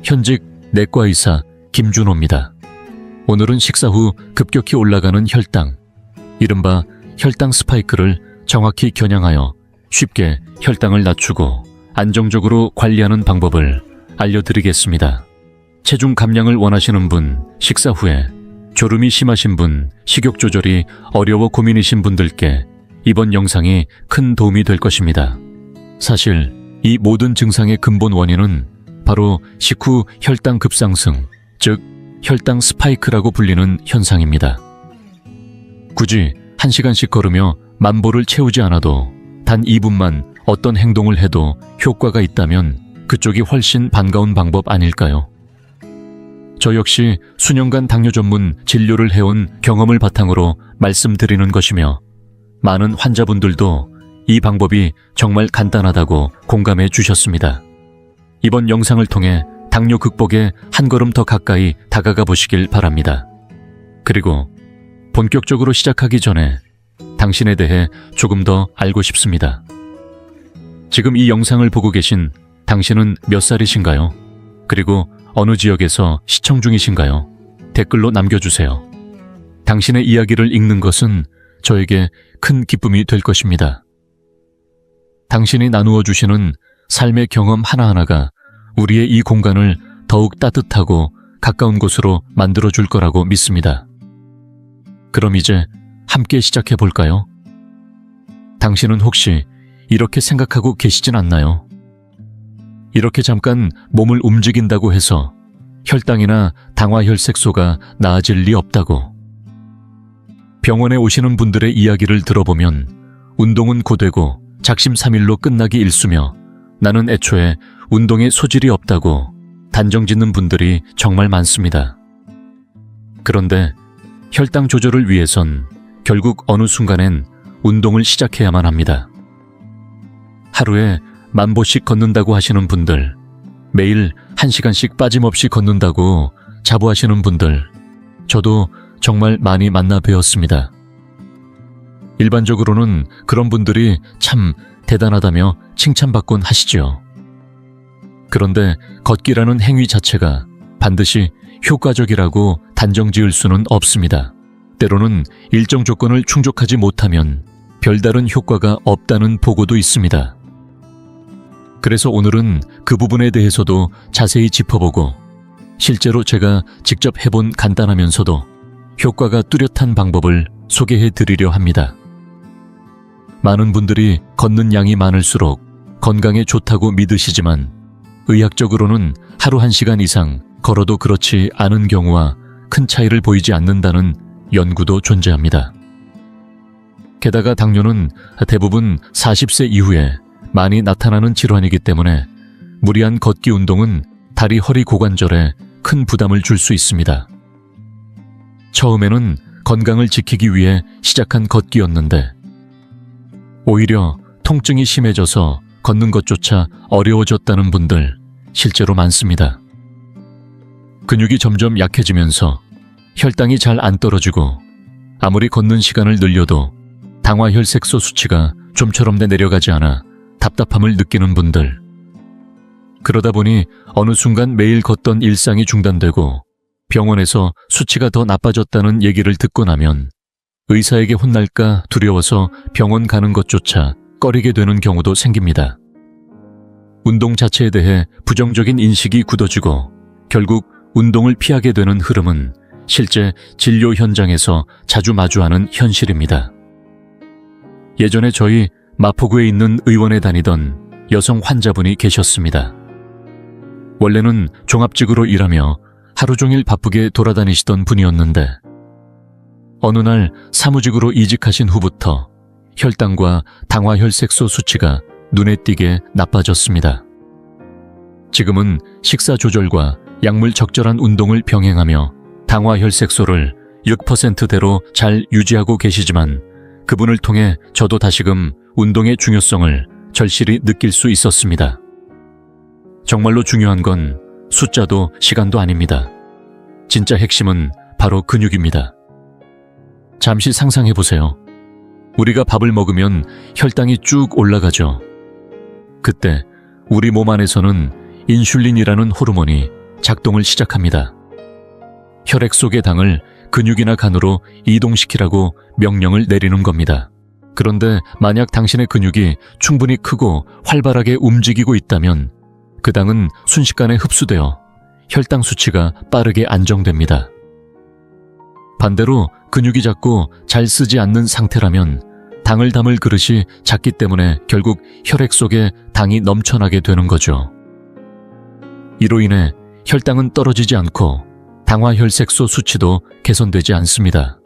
현직 내과의사 김준호입니다. 오늘은 식사 후 급격히 올라가는 혈당, 이른바 혈당 스파이크를 정확히 겨냥하여 쉽게 혈당을 낮추고 안정적으로 관리하는 방법을 알려드리겠습니다. 체중 감량을 원하시는 분, 식사 후에 졸음이 심하신 분, 식욕 조절이 어려워 고민이신 분들께 이번 영상이 큰 도움이 될 것입니다. 사실 이 모든 증상의 근본 원인은 바로 식후 혈당 급상승, 즉 혈당 스파이크라고 불리는 현상입니다. 굳이 1시간씩 걸으며 만보를 채우지 않아도 단 2분만 어떤 행동을 해도 효과가 있다면 그쪽이 훨씬 반가운 방법 아닐까요? 저 역시 수년간 당뇨 전문 진료를 해온 경험을 바탕으로 말씀드리는 것이며 많은 환자분들도 이 방법이 정말 간단하다고 공감해 주셨습니다. 이번 영상을 통해 당뇨 극복에 한 걸음 더 가까이 다가가 보시길 바랍니다. 그리고 본격적으로 시작하기 전에 당신에 대해 조금 더 알고 싶습니다. 지금 이 영상을 보고 계신 당신은 몇 살이신가요? 그리고 어느 지역에서 시청 중이신가요? 댓글로 남겨주세요. 당신의 이야기를 읽는 것은 저에게 큰 기쁨이 될 것입니다. 당신이 나누어 주시는 삶의 경험 하나하나가 우리의 이 공간을 더욱 따뜻하고 가까운 곳으로 만들어 줄 거라고 믿습니다. 그럼 이제 함께 시작해 볼까요? 당신은 혹시 이렇게 생각하고 계시진 않나요? 이렇게 잠깐 몸을 움직인다고 해서 혈당이나 당화혈색소가 나아질 리 없다고. 병원에 오시는 분들의 이야기를 들어보면 운동은 고되고 작심삼일로 끝나기 일쑤며 나는 애초에 운동에 소질이 없다고 단정짓는 분들이 정말 많습니다. 그런데 혈당 조절을 위해선 결국 어느 순간엔 운동을 시작해야만 합니다. 하루에 10,000보씩 걷는다고 하시는 분들, 매일 1시간씩 빠짐없이 걷는다고 자부하시는 분들, 저도 정말 많이 만나 뵈었습니다. 일반적으로는 그런 분들이 참 대단하다며 칭찬받곤 하시죠. 그런데 걷기라는 행위 자체가 반드시 효과적이라고 단정 지을 수는 없습니다. 때로는 일정 조건을 충족하지 못하면 별다른 효과가 없다는 보고도 있습니다. 그래서 오늘은 그 부분에 대해서도 자세히 짚어보고 실제로 제가 직접 해본 간단하면서도 효과가 뚜렷한 방법을 소개해 드리려 합니다. 많은 분들이 걷는 양이 많을수록 건강에 좋다고 믿으시지만 의학적으로는 하루 1시간 이상 걸어도 그렇지 않은 경우와 큰 차이를 보이지 않는다는 연구도 존재합니다. 게다가 당뇨는 대부분 40세 이후에 많이 나타나는 질환이기 때문에 무리한 걷기 운동은 다리 허리 고관절에 큰 부담을 줄 수 있습니다. 처음에는 건강을 지키기 위해 시작한 걷기였는데 오히려 통증이 심해져서 걷는 것조차 어려워졌다는 분들 실제로 많습니다. 근육이 점점 약해지면서 혈당이 잘 안 떨어지고 아무리 걷는 시간을 늘려도 당화혈색소 수치가 좀처럼 내려가지 않아 답답함을 느끼는 분들. 그러다 보니 어느 순간 매일 걷던 일상이 중단되고 병원에서 수치가 더 나빠졌다는 얘기를 듣고 나면 의사에게 혼날까 두려워서 병원 가는 것조차 꺼리게 되는 경우도 생깁니다. 운동 자체에 대해 부정적인 인식이 굳어지고 결국 운동을 피하게 되는 흐름은 실제 진료 현장에서 자주 마주하는 현실입니다. 예전에 저희 마포구에 있는 의원에 다니던 여성 환자분이 계셨습니다. 원래는 종합직으로 일하며 하루 종일 바쁘게 돌아다니시던 분이었는데 어느 날 사무직으로 이직하신 후부터 혈당과 당화혈색소 수치가 눈에 띄게 나빠졌습니다. 지금은 식사 조절과 약물 적절한 운동을 병행하며 당화혈색소를 6%대로 잘 유지하고 계시지만 그분을 통해 저도 다시금 운동의 중요성을 절실히 느낄 수 있었습니다. 정말로 중요한 건 숫자도 시간도 아닙니다. 진짜 핵심은 바로 근육입니다. 잠시 상상해보세요. 우리가 밥을 먹으면 혈당이 쭉 올라가죠. 그때 우리 몸 안에서는 인슐린이라는 호르몬이 작동을 시작합니다. 혈액 속의 당을 근육이나 간으로 이동시키라고 명령을 내리는 겁니다. 그런데 만약 당신의 근육이 충분히 크고 활발하게 움직이고 있다면 그 당은 순식간에 흡수되어 혈당 수치가 빠르게 안정됩니다. 반대로 근육이 작고 잘 쓰지 않는 상태라면 당을 담을 그릇이 작기 때문에 결국 혈액 속에 당이 넘쳐나게 되는 거죠. 이로 인해 혈당은 떨어지지 않고 당화혈색소 수치도 개선되지 않습니다.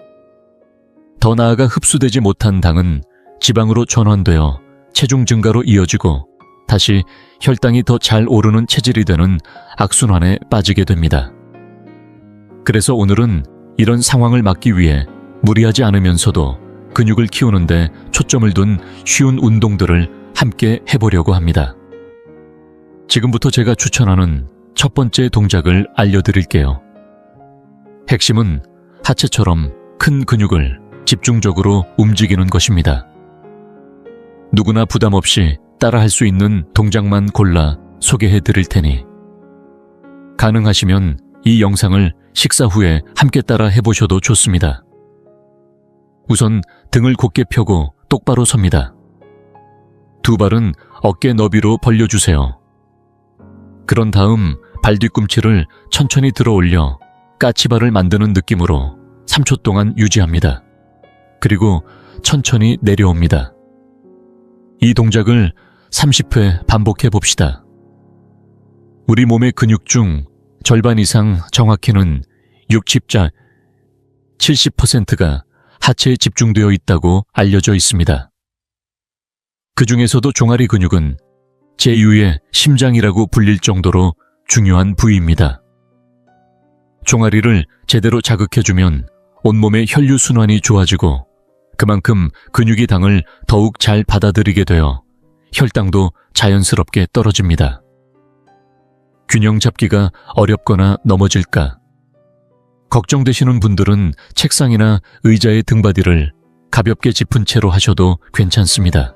더 나아가 흡수되지 못한 당은 지방으로 전환되어 체중 증가로 이어지고 다시 혈당이 더 잘 오르는 체질이 되는 악순환에 빠지게 됩니다. 그래서 오늘은 이런 상황을 막기 위해 무리하지 않으면서도 근육을 키우는데 초점을 둔 쉬운 운동들을 함께 해보려고 합니다. 지금부터 제가 추천하는 첫 번째 동작을 알려드릴게요. 핵심은 하체처럼 큰 근육을 집중적으로 움직이는 것입니다. 누구나 부담 없이 따라할 수 있는 동작만 골라 소개해 드릴 테니 가능하시면 이 영상을 식사 후에 함께 따라 해보셔도 좋습니다. 우선 등을 곧게 펴고 똑바로 섭니다. 두 발은 어깨 너비로 벌려주세요. 그런 다음 발 뒤꿈치를 천천히 들어 올려 까치발을 만드는 느낌으로 3초 동안 유지합니다. 그리고 천천히 내려옵니다. 이 동작을 30회 반복해 봅시다. 우리 몸의 근육 중 절반 이상, 정확히는 60자 70%가 하체에 집중되어 있다고 알려져 있습니다. 그 중에서도 종아리 근육은 제2의 심장이라고 불릴 정도로 중요한 부위입니다. 종아리를 제대로 자극해주면 온몸의 혈류순환이 좋아지고 그만큼 근육이 당을 더욱 잘 받아들이게 되어 혈당도 자연스럽게 떨어집니다. 균형 잡기가 어렵거나 넘어질까 걱정되시는 분들은 책상이나 의자의 등받이를 가볍게 짚은 채로 하셔도 괜찮습니다.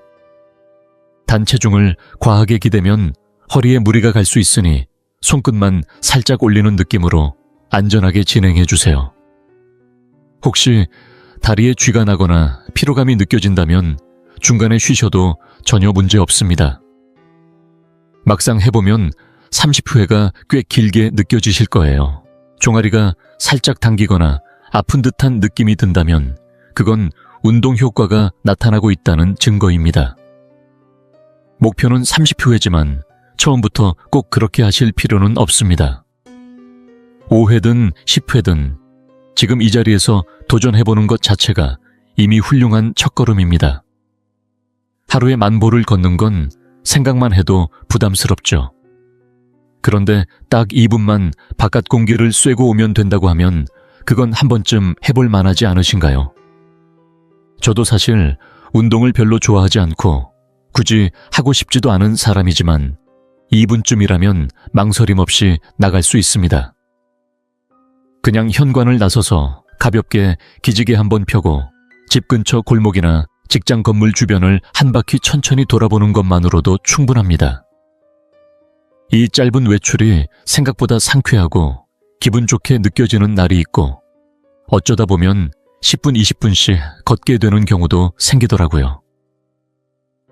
단체중을 과하게 기대면 허리에 무리가 갈 수 있으니 손끝만 살짝 올리는 느낌으로 안전하게 진행해 주세요. 혹시 다리에 쥐가 나거나 피로감이 느껴진다면 중간에 쉬셔도 전혀 문제 없습니다. 막상 해보면 30회가 꽤 길게 느껴지실 거예요. 종아리가 살짝 당기거나 아픈 듯한 느낌이 든다면 그건 운동 효과가 나타나고 있다는 증거입니다. 목표는 30회지만 처음부터 꼭 그렇게 하실 필요는 없습니다. 5회든 10회든 지금 이 자리에서 도전해보는 것 자체가 이미 훌륭한 첫걸음입니다. 하루에 10,000보를 걷는 건 생각만 해도 부담스럽죠. 그런데 딱 2분만 바깥 공기를 쐬고 오면 된다고 하면 그건 한 번쯤 해볼 만하지 않으신가요? 저도 사실 운동을 별로 좋아하지 않고 굳이 하고 싶지도 않은 사람이지만 2분쯤이라면 망설임 없이 나갈 수 있습니다. 그냥 현관을 나서서 가볍게 기지개 한번 펴고 집 근처 골목이나 직장 건물 주변을 한 바퀴 천천히 돌아보는 것만으로도 충분합니다. 이 짧은 외출이 생각보다 상쾌하고 기분 좋게 느껴지는 날이 있고 어쩌다 보면 10분, 20분씩 걷게 되는 경우도 생기더라고요.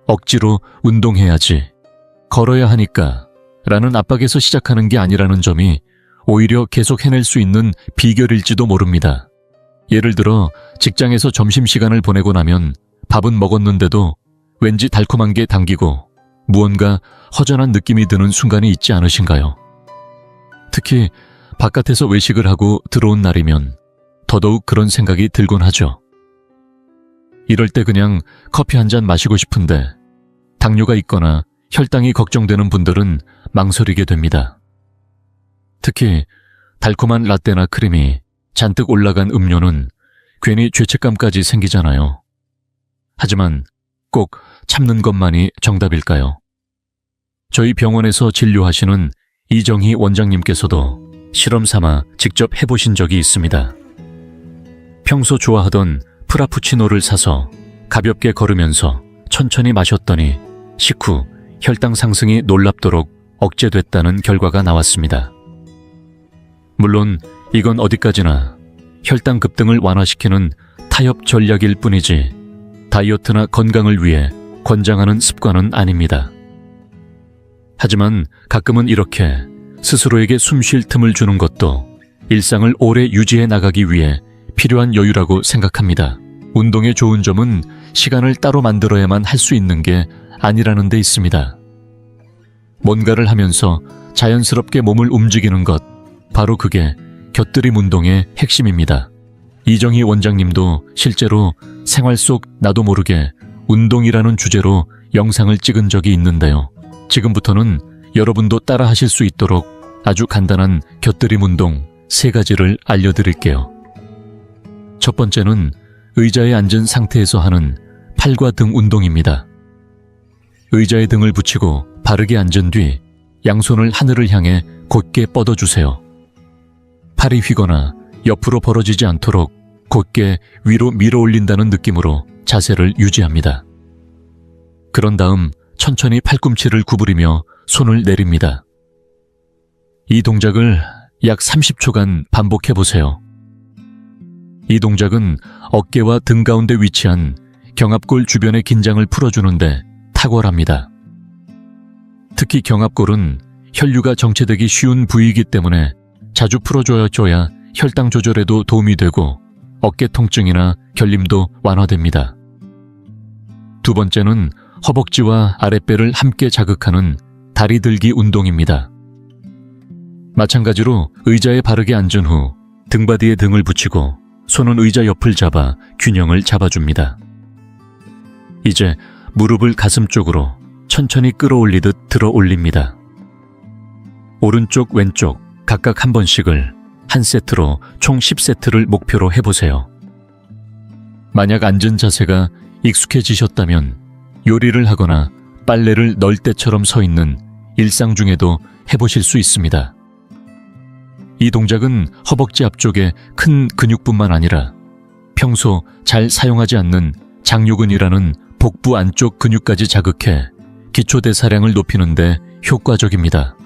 억지로 운동해야지, 걸어야 하니까 라는 압박에서 시작하는 게 아니라는 점이 오히려 계속 해낼 수 있는 비결일지도 모릅니다. 예를 들어 직장에서 점심시간을 보내고 나면 밥은 먹었는데도 왠지 달콤한 게 당기고 무언가 허전한 느낌이 드는 순간이 있지 않으신가요? 특히 바깥에서 외식을 하고 들어온 날이면 더더욱 그런 생각이 들곤 하죠. 이럴 때 그냥 커피 한 잔 마시고 싶은데 당뇨가 있거나 혈당이 걱정되는 분들은 망설이게 됩니다. 특히 달콤한 라떼나 크림이 잔뜩 올라간 음료는 괜히 죄책감까지 생기잖아요. 하지만 꼭 참는 것만이 정답일까요? 저희 병원에서 진료하시는 이정희 원장님께서도 실험 삼아 직접 해보신 적이 있습니다. 평소 좋아하던 프라푸치노를 사서 가볍게 걸으면서 천천히 마셨더니 식후 혈당 상승이 놀랍도록 억제됐다는 결과가 나왔습니다. 물론 이건 어디까지나 혈당 급등을 완화시키는 타협 전략일 뿐이지 다이어트나 건강을 위해 권장하는 습관은 아닙니다. 하지만 가끔은 이렇게 스스로에게 숨 쉴 틈을 주는 것도 일상을 오래 유지해 나가기 위해 필요한 여유라고 생각합니다. 운동의 좋은 점은 시간을 따로 만들어야만 할 수 있는 게 아니라는 데 있습니다. 뭔가를 하면서 자연스럽게 몸을 움직이는 것, 바로 그게 곁들임 운동의 핵심입니다. 이정희 원장님도 실제로 생활 속 나도 모르게 운동이라는 주제로 영상을 찍은 적이 있는데요. 지금부터는 여러분도 따라 하실 수 있도록 아주 간단한 곁들임 운동 3가지를 알려드릴게요. 첫 번째는 의자에 앉은 상태에서 하는 팔과 등 운동입니다. 의자에 등을 붙이고 바르게 앉은 뒤 양손을 하늘을 향해 곧게 뻗어주세요. 팔이 휘거나 옆으로 벌어지지 않도록 곧게 위로 밀어 올린다는 느낌으로 자세를 유지합니다. 그런 다음 천천히 팔꿈치를 구부리며 손을 내립니다. 이 동작을 약 30초간 반복해보세요. 이 동작은 어깨와 등 가운데 위치한 경합골 주변의 긴장을 풀어주는데 탁월합니다. 특히 경합골은 혈류가 정체되기 쉬운 부위이기 때문에 자주 풀어줘야 혈당 조절에도 도움이 되고 어깨 통증이나 결림도 완화됩니다. 두 번째는 허벅지와 아랫배를 함께 자극하는 다리 들기 운동입니다. 마찬가지로 의자에 바르게 앉은 후 등바디에 등을 붙이고 손은 의자 옆을 잡아 균형을 잡아줍니다. 이제 무릎을 가슴 쪽으로 천천히 끌어올리듯 들어 올립니다. 오른쪽, 왼쪽 각각 한 번씩을 한 세트로 총 10세트를 목표로 해보세요. 만약 앉은 자세가 익숙해지셨다면 요리를 하거나 빨래를 널 때처럼 서 있는 일상 중에도 해보실 수 있습니다. 이 동작은 허벅지 앞쪽의 큰 근육뿐만 아니라 평소 잘 사용하지 않는 장요근이라는 복부 안쪽 근육까지 자극해 기초대사량을 높이는 데 효과적입니다.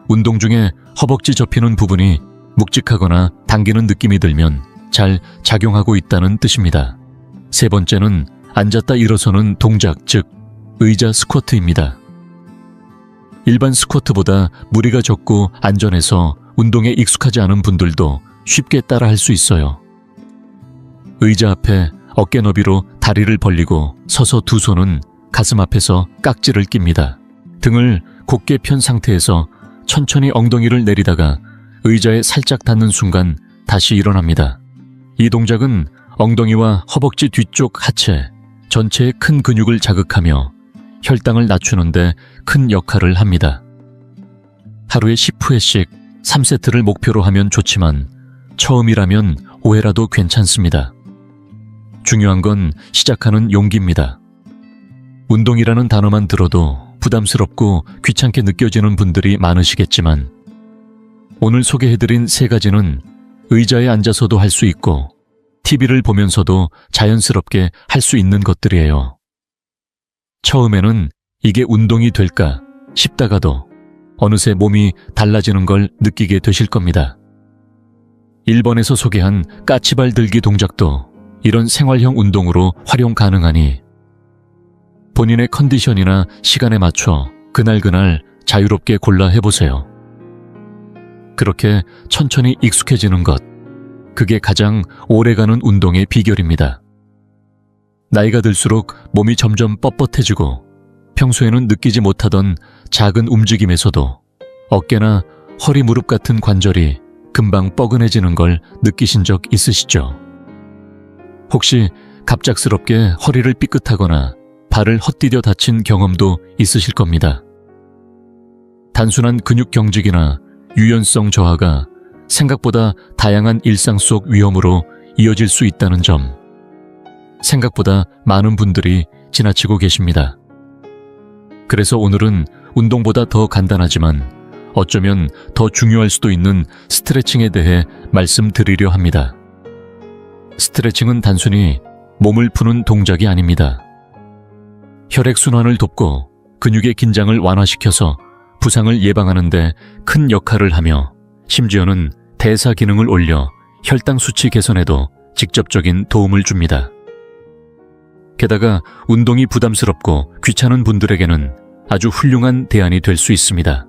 운동 중에 허벅지 접히는 부분이 묵직하거나 당기는 느낌이 들면 잘 작용하고 있다는 뜻입니다. 세 번째는 앉았다 일어서는 동작, 즉 의자 스쿼트입니다. 일반 스쿼트보다 무리가 적고 안전해서 운동에 익숙하지 않은 분들도 쉽게 따라 할 수 있어요. 의자 앞에 어깨 너비로 다리를 벌리고 서서 두 손은 가슴 앞에서 깍지를 낍니다. 등을 곧게 편 상태에서 천천히 엉덩이를 내리다가 의자에 살짝 닿는 순간 다시 일어납니다. 이 동작은 엉덩이와 허벅지 뒤쪽 하체 전체의 큰 근육을 자극하며 혈당을 낮추는데 큰 역할을 합니다. 하루에 10회씩 3세트를 목표로 하면 좋지만 처음이라면 5회라도 괜찮습니다. 중요한 건 시작하는 용기입니다. 운동이라는 단어만 들어도 부담스럽고 귀찮게 느껴지는 분들이 많으시겠지만 오늘 소개해드린 3가지는 의자에 앉아서도 할 수 있고 TV를 보면서도 자연스럽게 할 수 있는 것들이에요. 처음에는 이게 운동이 될까 싶다가도 어느새 몸이 달라지는 걸 느끼게 되실 겁니다. 1번에서 소개한 까치발 들기 동작도 이런 생활형 운동으로 활용 가능하니 본인의 컨디션이나 시간에 맞춰 그날그날 자유롭게 골라 해보세요. 그렇게 천천히 익숙해지는 것, 그게 가장 오래가는 운동의 비결입니다. 나이가 들수록 몸이 점점 뻣뻣해지고 평소에는 느끼지 못하던 작은 움직임에서도 어깨나 허리, 무릎 같은 관절이 금방 뻐근해지는 걸 느끼신 적 있으시죠? 혹시 갑작스럽게 허리를 삐끗하거나 발을 헛디뎌 다친 경험도 있으실 겁니다. 단순한 근육 경직이나 유연성 저하가 생각보다 다양한 일상 속 위험으로 이어질 수 있다는 점, 생각보다 많은 분들이 지나치고 계십니다. 그래서 오늘은 운동보다 더 간단하지만 어쩌면 더 중요할 수도 있는 스트레칭에 대해 말씀드리려 합니다. 스트레칭은 단순히 몸을 푸는 동작이 아닙니다. 혈액순환을 돕고 근육의 긴장을 완화시켜서 부상을 예방하는 데 큰 역할을 하며 심지어는 대사 기능을 올려 혈당 수치 개선에도 직접적인 도움을 줍니다. 게다가 운동이 부담스럽고 귀찮은 분들에게는 아주 훌륭한 대안이 될 수 있습니다.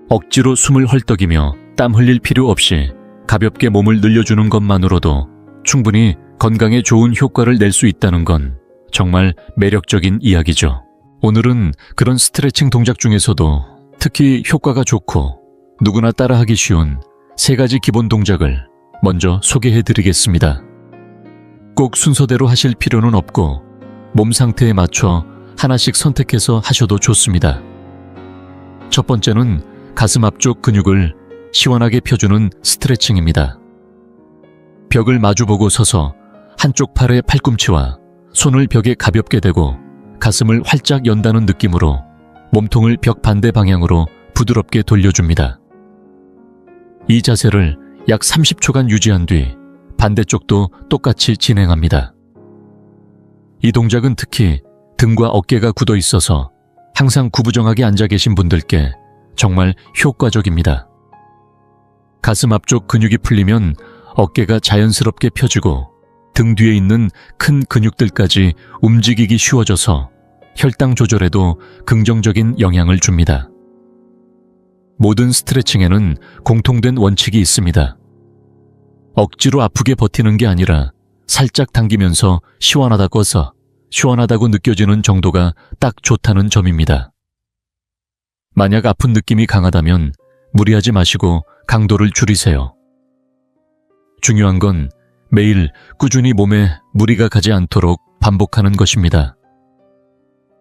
억지로 숨을 헐떡이며 땀 흘릴 필요 없이 가볍게 몸을 늘려주는 것만으로도 충분히 건강에 좋은 효과를 낼 수 있다는 건 정말 매력적인 이야기죠. 오늘은 그런 스트레칭 동작 중에서도 특히 효과가 좋고 누구나 따라하기 쉬운 3가지 기본 동작을 먼저 소개해드리겠습니다. 꼭 순서대로 하실 필요는 없고 몸 상태에 맞춰 하나씩 선택해서 하셔도 좋습니다. 첫 번째는 가슴 앞쪽 근육을 시원하게 펴주는 스트레칭입니다. 벽을 마주보고 서서 한쪽 팔의 팔꿈치와 손을 벽에 가볍게 대고 가슴을 활짝 연다는 느낌으로 몸통을 벽 반대 방향으로 부드럽게 돌려줍니다. 이 자세를 약 30초간 유지한 뒤 반대쪽도 똑같이 진행합니다. 이 동작은 특히 등과 어깨가 굳어 있어서 항상 구부정하게 앉아 계신 분들께 정말 효과적입니다. 가슴 앞쪽 근육이 풀리면 어깨가 자연스럽게 펴지고 등 뒤에 있는 큰 근육들까지 움직이기 쉬워져서 혈당 조절에도 긍정적인 영향을 줍니다. 모든 스트레칭에는 공통된 원칙이 있습니다. 억지로 아프게 버티는 게 아니라 살짝 당기면서 시원하다고 느껴지는 정도가 딱 좋다는 점입니다. 만약 아픈 느낌이 강하다면 무리하지 마시고 강도를 줄이세요. 중요한 건 매일 꾸준히 몸에 무리가 가지 않도록 반복하는 것입니다.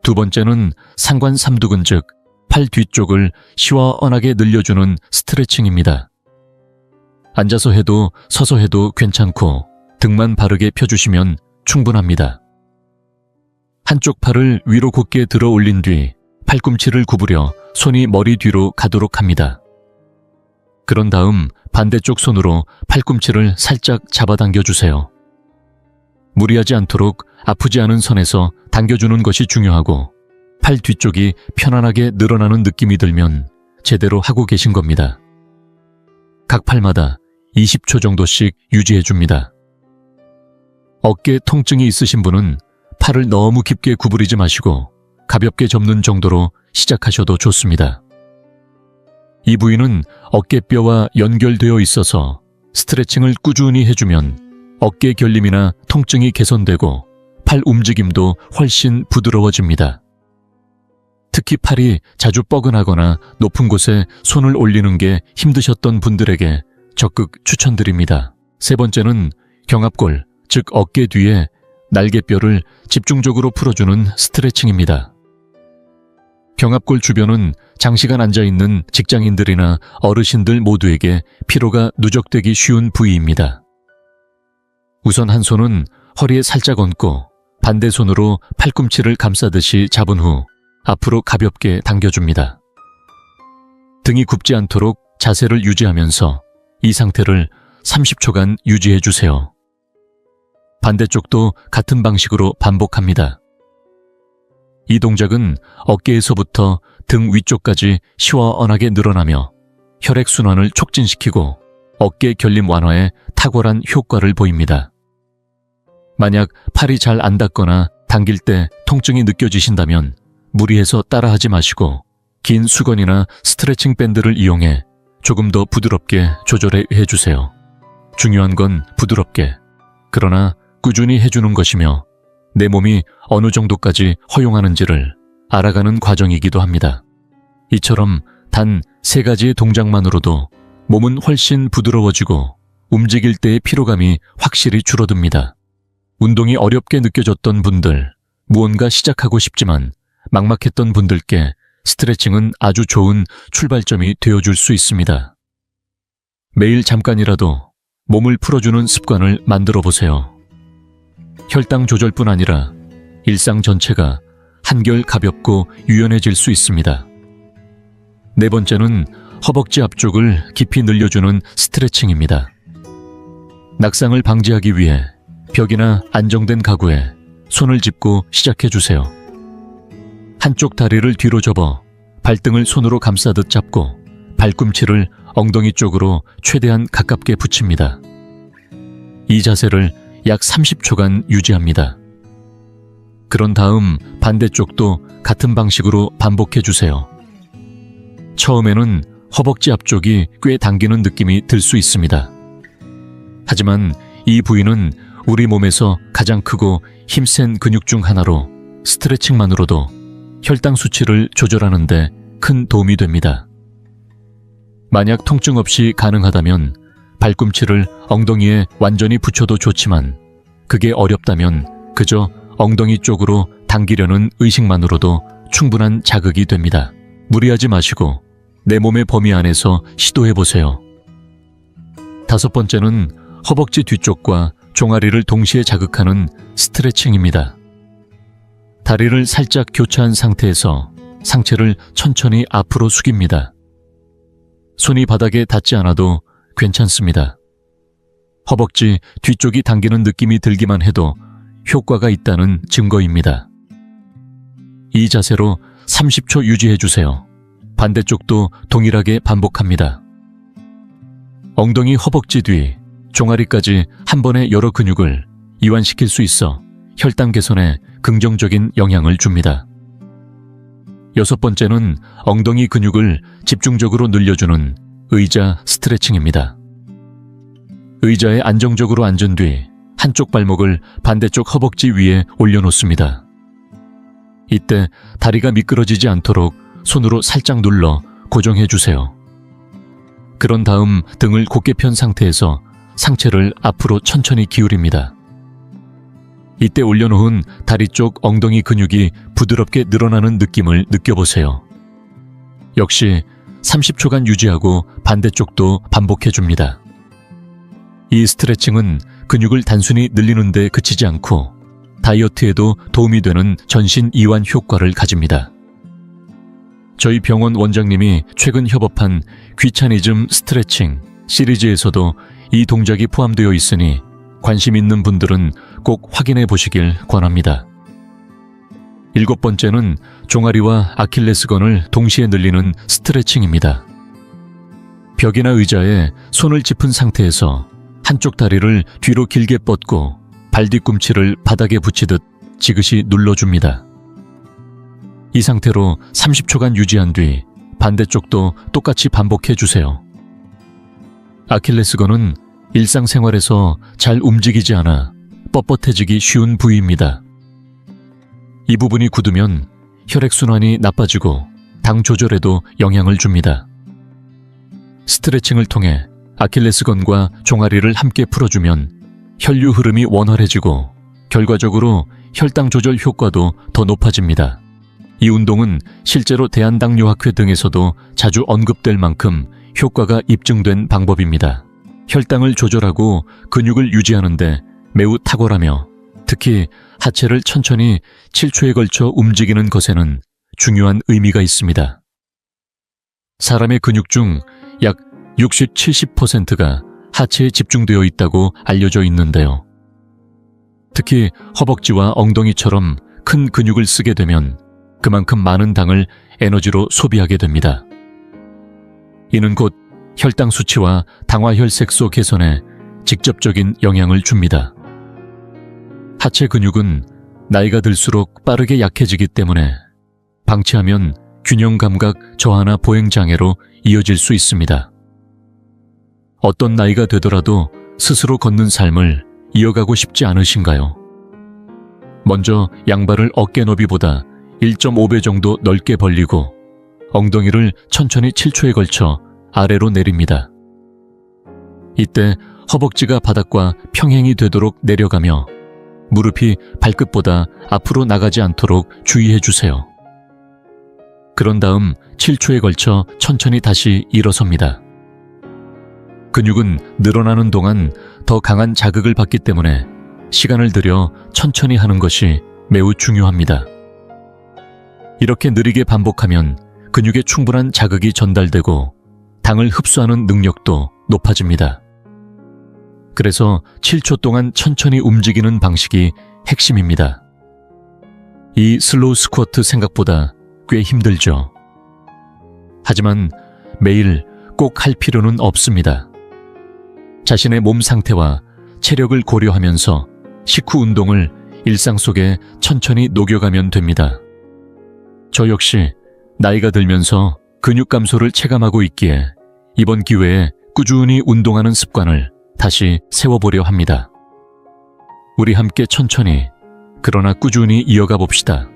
두 번째는 상관 삼두근 즉 팔 뒤쪽을 시원하게 늘려주는 스트레칭입니다. 앉아서 해도 서서 해도 괜찮고 등만 바르게 펴주시면 충분합니다. 한쪽 팔을 위로 곧게 들어 올린 뒤 팔꿈치를 구부려 손이 머리 뒤로 가도록 합니다. 그런 다음 반대쪽 손으로 팔꿈치를 살짝 잡아당겨 주세요. 무리하지 않도록 아프지 않은 선에서 당겨주는 것이 중요하고 팔 뒤쪽이 편안하게 늘어나는 느낌이 들면 제대로 하고 계신 겁니다. 각 팔마다 20초 정도씩 유지해 줍니다. 어깨 통증이 있으신 분은 팔을 너무 깊게 구부리지 마시고 가볍게 접는 정도로 시작하셔도 좋습니다. 이 부위는 어깨뼈와 연결되어 있어서 스트레칭을 꾸준히 해주면 어깨 결림이나 통증이 개선되고 팔 움직임도 훨씬 부드러워집니다. 특히 팔이 자주 뻐근하거나 높은 곳에 손을 올리는 게 힘드셨던 분들에게 적극 추천드립니다. 세 번째는 경합골, 즉 어깨 뒤에 날개뼈를 집중적으로 풀어주는 스트레칭입니다. 경합골 주변은 장시간 앉아있는 직장인들이나 어르신들 모두에게 피로가 누적되기 쉬운 부위입니다. 우선 한 손은 허리에 살짝 얹고 반대 손으로 팔꿈치를 감싸듯이 잡은 후 앞으로 가볍게 당겨줍니다. 등이 굽지 않도록 자세를 유지하면서 이 상태를 30초간 유지해주세요. 반대쪽도 같은 방식으로 반복합니다. 이 동작은 어깨에서부터 등 위쪽까지 시원하게 늘어나며 혈액순환을 촉진시키고 어깨 결림 완화에 탁월한 효과를 보입니다. 만약 팔이 잘 안 닿거나 당길 때 통증이 느껴지신다면 무리해서 따라하지 마시고 긴 수건이나 스트레칭 밴드를 이용해 조금 더 부드럽게 조절해 해주세요. 중요한 건 부드럽게, 그러나 꾸준히 해주는 것이며 내 몸이 어느 정도까지 허용하는지를 알아가는 과정이기도 합니다. 이처럼 단 3가지의 동작만으로도 몸은 훨씬 부드러워지고 움직일 때의 피로감이 확실히 줄어듭니다. 운동이 어렵게 느껴졌던 분들, 무언가 시작하고 싶지만 막막했던 분들께 스트레칭은 아주 좋은 출발점이 되어줄 수 있습니다. 매일 잠깐이라도 몸을 풀어주는 습관을 만들어 보세요. 혈당 조절뿐 아니라 일상 전체가 한결 가볍고 유연해질 수 있습니다. 네 번째는 허벅지 앞쪽을 깊이 늘려주는 스트레칭입니다. 낙상을 방지하기 위해 벽이나 안정된 가구에 손을 짚고 시작해주세요. 한쪽 다리를 뒤로 접어 발등을 손으로 감싸듯 잡고 발꿈치를 엉덩이 쪽으로 최대한 가깝게 붙입니다. 이 자세를 약 30초간 유지합니다. 그런 다음 반대쪽도 같은 방식으로 반복해 주세요. 처음에는 허벅지 앞쪽이 꽤 당기는 느낌이 들 수 있습니다. 하지만 이 부위는 우리 몸에서 가장 크고 힘센 근육 중 하나로 스트레칭만으로도 혈당 수치를 조절하는 데 큰 도움이 됩니다. 만약 통증 없이 가능하다면 발꿈치를 엉덩이에 완전히 붙여도 좋지만 그게 어렵다면 그저 엉덩이 쪽으로 당기려는 의식만으로도 충분한 자극이 됩니다. 무리하지 마시고 내 몸의 범위 안에서 시도해보세요. 5번째는 허벅지 뒤쪽과 종아리를 동시에 자극하는 스트레칭입니다. 다리를 살짝 교차한 상태에서 상체를 천천히 앞으로 숙입니다. 손이 바닥에 닿지 않아도 괜찮습니다. 허벅지 뒤쪽이 당기는 느낌이 들기만 해도 효과가 있다는 증거입니다. 이 자세로 30초 유지해주세요. 반대쪽도 동일하게 반복합니다. 엉덩이, 허벅지 뒤, 종아리까지 한 번에 여러 근육을 이완시킬 수 있어 혈당 개선에 긍정적인 영향을 줍니다. 6번째는 엉덩이 근육을 집중적으로 늘려주는 의자 스트레칭입니다. 의자에 안정적으로 앉은 뒤 한쪽 발목을 반대쪽 허벅지 위에 올려놓습니다. 이때 다리가 미끄러지지 않도록 손으로 살짝 눌러 고정해주세요. 그런 다음 등을 곧게 편 상태에서 상체를 앞으로 천천히 기울입니다. 이때 올려놓은 다리 쪽 엉덩이 근육이 부드럽게 늘어나는 느낌을 느껴보세요. 역시 30초간 유지하고 반대쪽도 반복해줍니다. 이 스트레칭은 근육을 단순히 늘리는 데 그치지 않고 다이어트에도 도움이 되는 전신 이완 효과를 가집니다. 저희 병원 원장님이 최근 협업한 귀차니즘 스트레칭 시리즈에서도 이 동작이 포함되어 있으니 관심 있는 분들은 꼭 확인해 보시길 권합니다. 7번째는 종아리와 아킬레스건을 동시에 늘리는 스트레칭입니다. 벽이나 의자에 손을 짚은 상태에서 한쪽 다리를 뒤로 길게 뻗고 발 뒤꿈치를 바닥에 붙이듯 지그시 눌러줍니다. 이 상태로 30초간 유지한 뒤 반대쪽도 똑같이 반복해 주세요. 아킬레스건은 일상생활에서 잘 움직이지 않아 뻣뻣해지기 쉬운 부위입니다. 이 부분이 굳으면 혈액순환이 나빠지고 당 조절에도 영향을 줍니다. 스트레칭을 통해 아킬레스건과 종아리를 함께 풀어주면 혈류 흐름이 원활해지고 결과적으로 혈당 조절 효과도 더 높아집니다. 이 운동은 실제로 대한당뇨학회 등에서도 자주 언급될 만큼 효과가 입증된 방법입니다. 혈당을 조절하고 근육을 유지하는데 매우 탁월하며 특히 하체를 천천히 7초에 걸쳐 움직이는 것에는 중요한 의미가 있습니다. 사람의 근육 중 약 60-70%가 하체에 집중되어 있다고 알려져 있는데요. 특히 허벅지와 엉덩이처럼 큰 근육을 쓰게 되면 그만큼 많은 당을 에너지로 소비하게 됩니다. 이는 곧 혈당 수치와 당화혈색소 개선에 직접적인 영향을 줍니다. 하체 근육은 나이가 들수록 빠르게 약해지기 때문에 방치하면 균형 감각 저하나 보행장애로 이어질 수 있습니다. 어떤 나이가 되더라도 스스로 걷는 삶을 이어가고 싶지 않으신가요? 먼저 양발을 어깨 너비보다 1.5배 정도 넓게 벌리고 엉덩이를 천천히 7초에 걸쳐 아래로 내립니다. 이때 허벅지가 바닥과 평행이 되도록 내려가며 무릎이 발끝보다 앞으로 나가지 않도록 주의해 주세요. 그런 다음 7초에 걸쳐 천천히 다시 일어섭니다. 근육은 늘어나는 동안 더 강한 자극을 받기 때문에 시간을 들여 천천히 하는 것이 매우 중요합니다. 이렇게 느리게 반복하면 근육에 충분한 자극이 전달되고 당을 흡수하는 능력도 높아집니다. 그래서 7초 동안 천천히 움직이는 방식이 핵심입니다. 이 슬로우 스쿼트 생각보다 꽤 힘들죠. 하지만 매일 꼭 할 필요는 없습니다. 자신의 몸 상태와 체력을 고려하면서 식후 운동을 일상 속에 천천히 녹여가면 됩니다. 저 역시 나이가 들면서 근육 감소를 체감하고 있기에 이번 기회에 꾸준히 운동하는 습관을 다시 세워보려 합니다. 우리 함께 천천히 그러나 꾸준히 이어가 봅시다.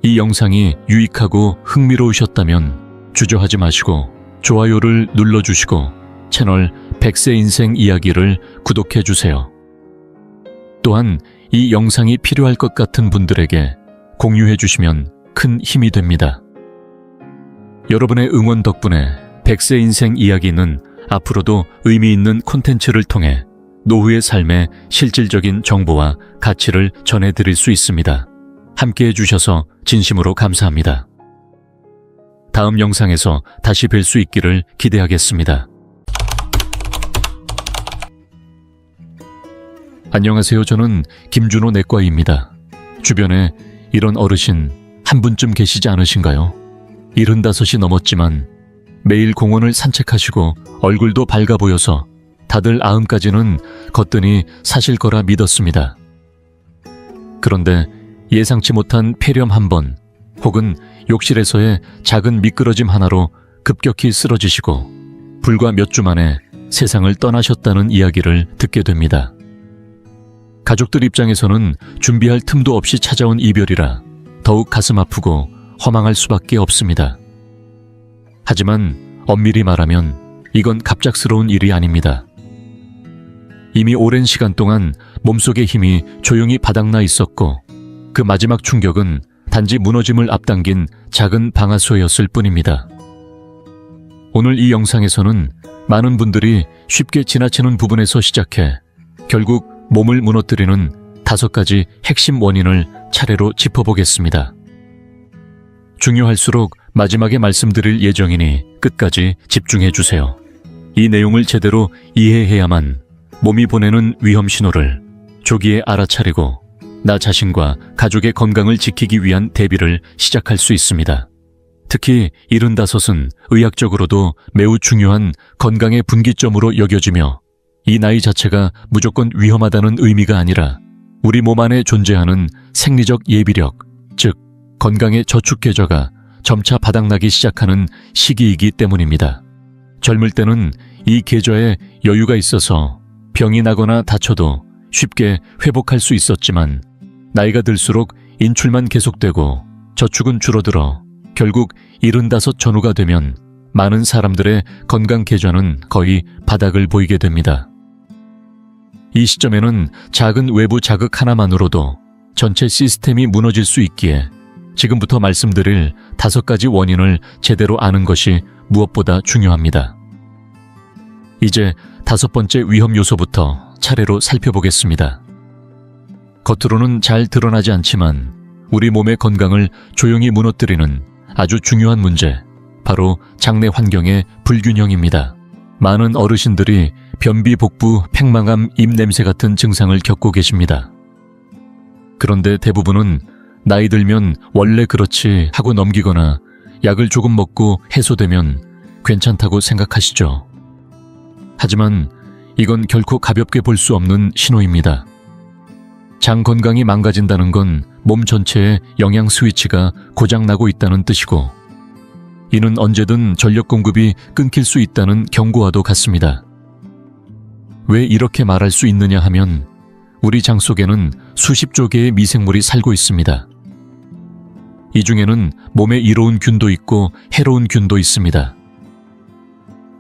이 영상이 유익하고 흥미로우셨다면 주저하지 마시고 좋아요를 눌러주시고 채널 100세 인생 이야기를 구독해주세요. 또한 이 영상이 필요할 것 같은 분들에게 공유해주시면 큰 힘이 됩니다. 여러분의 응원 덕분에 100세 인생 이야기는 앞으로도 의미 있는 콘텐츠를 통해 노후의 삶의 실질적인 정보와 가치를 전해드릴 수 있습니다. 함께해 주셔서 진심으로 감사합니다. 다음 영상에서 다시 뵐 수 있기를 기대하겠습니다. 안녕하세요. 저는 김준호 내과의입니다. 주변에 이런 어르신 한 분쯤 계시지 않으신가요? 75이 넘었지만 매일 공원을 산책하시고 얼굴도 밝아 보여서 다들 90까지는 거뜬히 사실 거라 믿었습니다. 그런데 예상치 못한 폐렴 한 번 혹은 욕실에서의 작은 미끄러짐 하나로 급격히 쓰러지시고 불과 몇 주 만에 세상을 떠나셨다는 이야기를 듣게 됩니다. 가족들 입장에서는 준비할 틈도 없이 찾아온 이별이라 더욱 가슴 아프고 허망할 수밖에 없습니다. 하지만 엄밀히 말하면 이건 갑작스러운 일이 아닙니다. 이미 오랜 시간 동안 몸속의 힘이 조용히 바닥나 있었고 그 마지막 충격은 단지 무너짐을 앞당긴 작은 방아쇠였을 뿐입니다. 오늘 이 영상에서는 많은 분들이 쉽게 지나치는 부분에서 시작해 결국 몸을 무너뜨리는 5가지 핵심 원인을 차례로 짚어보겠습니다. 중요할수록 마지막에 말씀드릴 예정이니 끝까지 집중해 주세요. 이 내용을 제대로 이해해야만 몸이 보내는 위험 신호를 조기에 알아차리고 나 자신과 가족의 건강을 지키기 위한 대비를 시작할 수 있습니다. 특히 75은 의학적으로도 매우 중요한 건강의 분기점으로 여겨지며 이 나이 자체가 무조건 위험하다는 의미가 아니라 우리 몸 안에 존재하는 생리적 예비력, 즉 건강의 저축 계좌가 점차 바닥나기 시작하는 시기이기 때문입니다. 젊을 때는 이 계좌에 여유가 있어서 병이 나거나 다쳐도 쉽게 회복할 수 있었지만 나이가 들수록 인출만 계속되고 저축은 줄어들어 결국 75 전후가 되면 많은 사람들의 건강 계좌는 거의 바닥을 보이게 됩니다. 이 시점에는 작은 외부 자극 하나만으로도 전체 시스템이 무너질 수 있기에 지금부터 말씀드릴 5가지 원인을 제대로 아는 것이 무엇보다 중요합니다. 이제 5번째 위험 요소부터 차례로 살펴보겠습니다. 겉으로는 잘 드러나지 않지만 우리 몸의 건강을 조용히 무너뜨리는 아주 중요한 문제, 바로 장내 환경의 불균형입니다. 많은 어르신들이 변비, 복부, 팽만감, 입냄새 같은 증상을 겪고 계십니다. 그런데 대부분은 나이 들면 원래 그렇지 하고 넘기거나 약을 조금 먹고 해소되면 괜찮다고 생각하시죠. 하지만 이건 결코 가볍게 볼 수 없는 신호입니다. 장 건강이 망가진다는 건 몸 전체의 영양 스위치가 고장나고 있다는 뜻이고 이는 언제든 전력 공급이 끊길 수 있다는 경고와도 같습니다. 왜 이렇게 말할 수 있느냐 하면 우리 장 속에는 수십조 개의 미생물이 살고 있습니다. 이 중에는 몸에 이로운 균도 있고 해로운 균도 있습니다.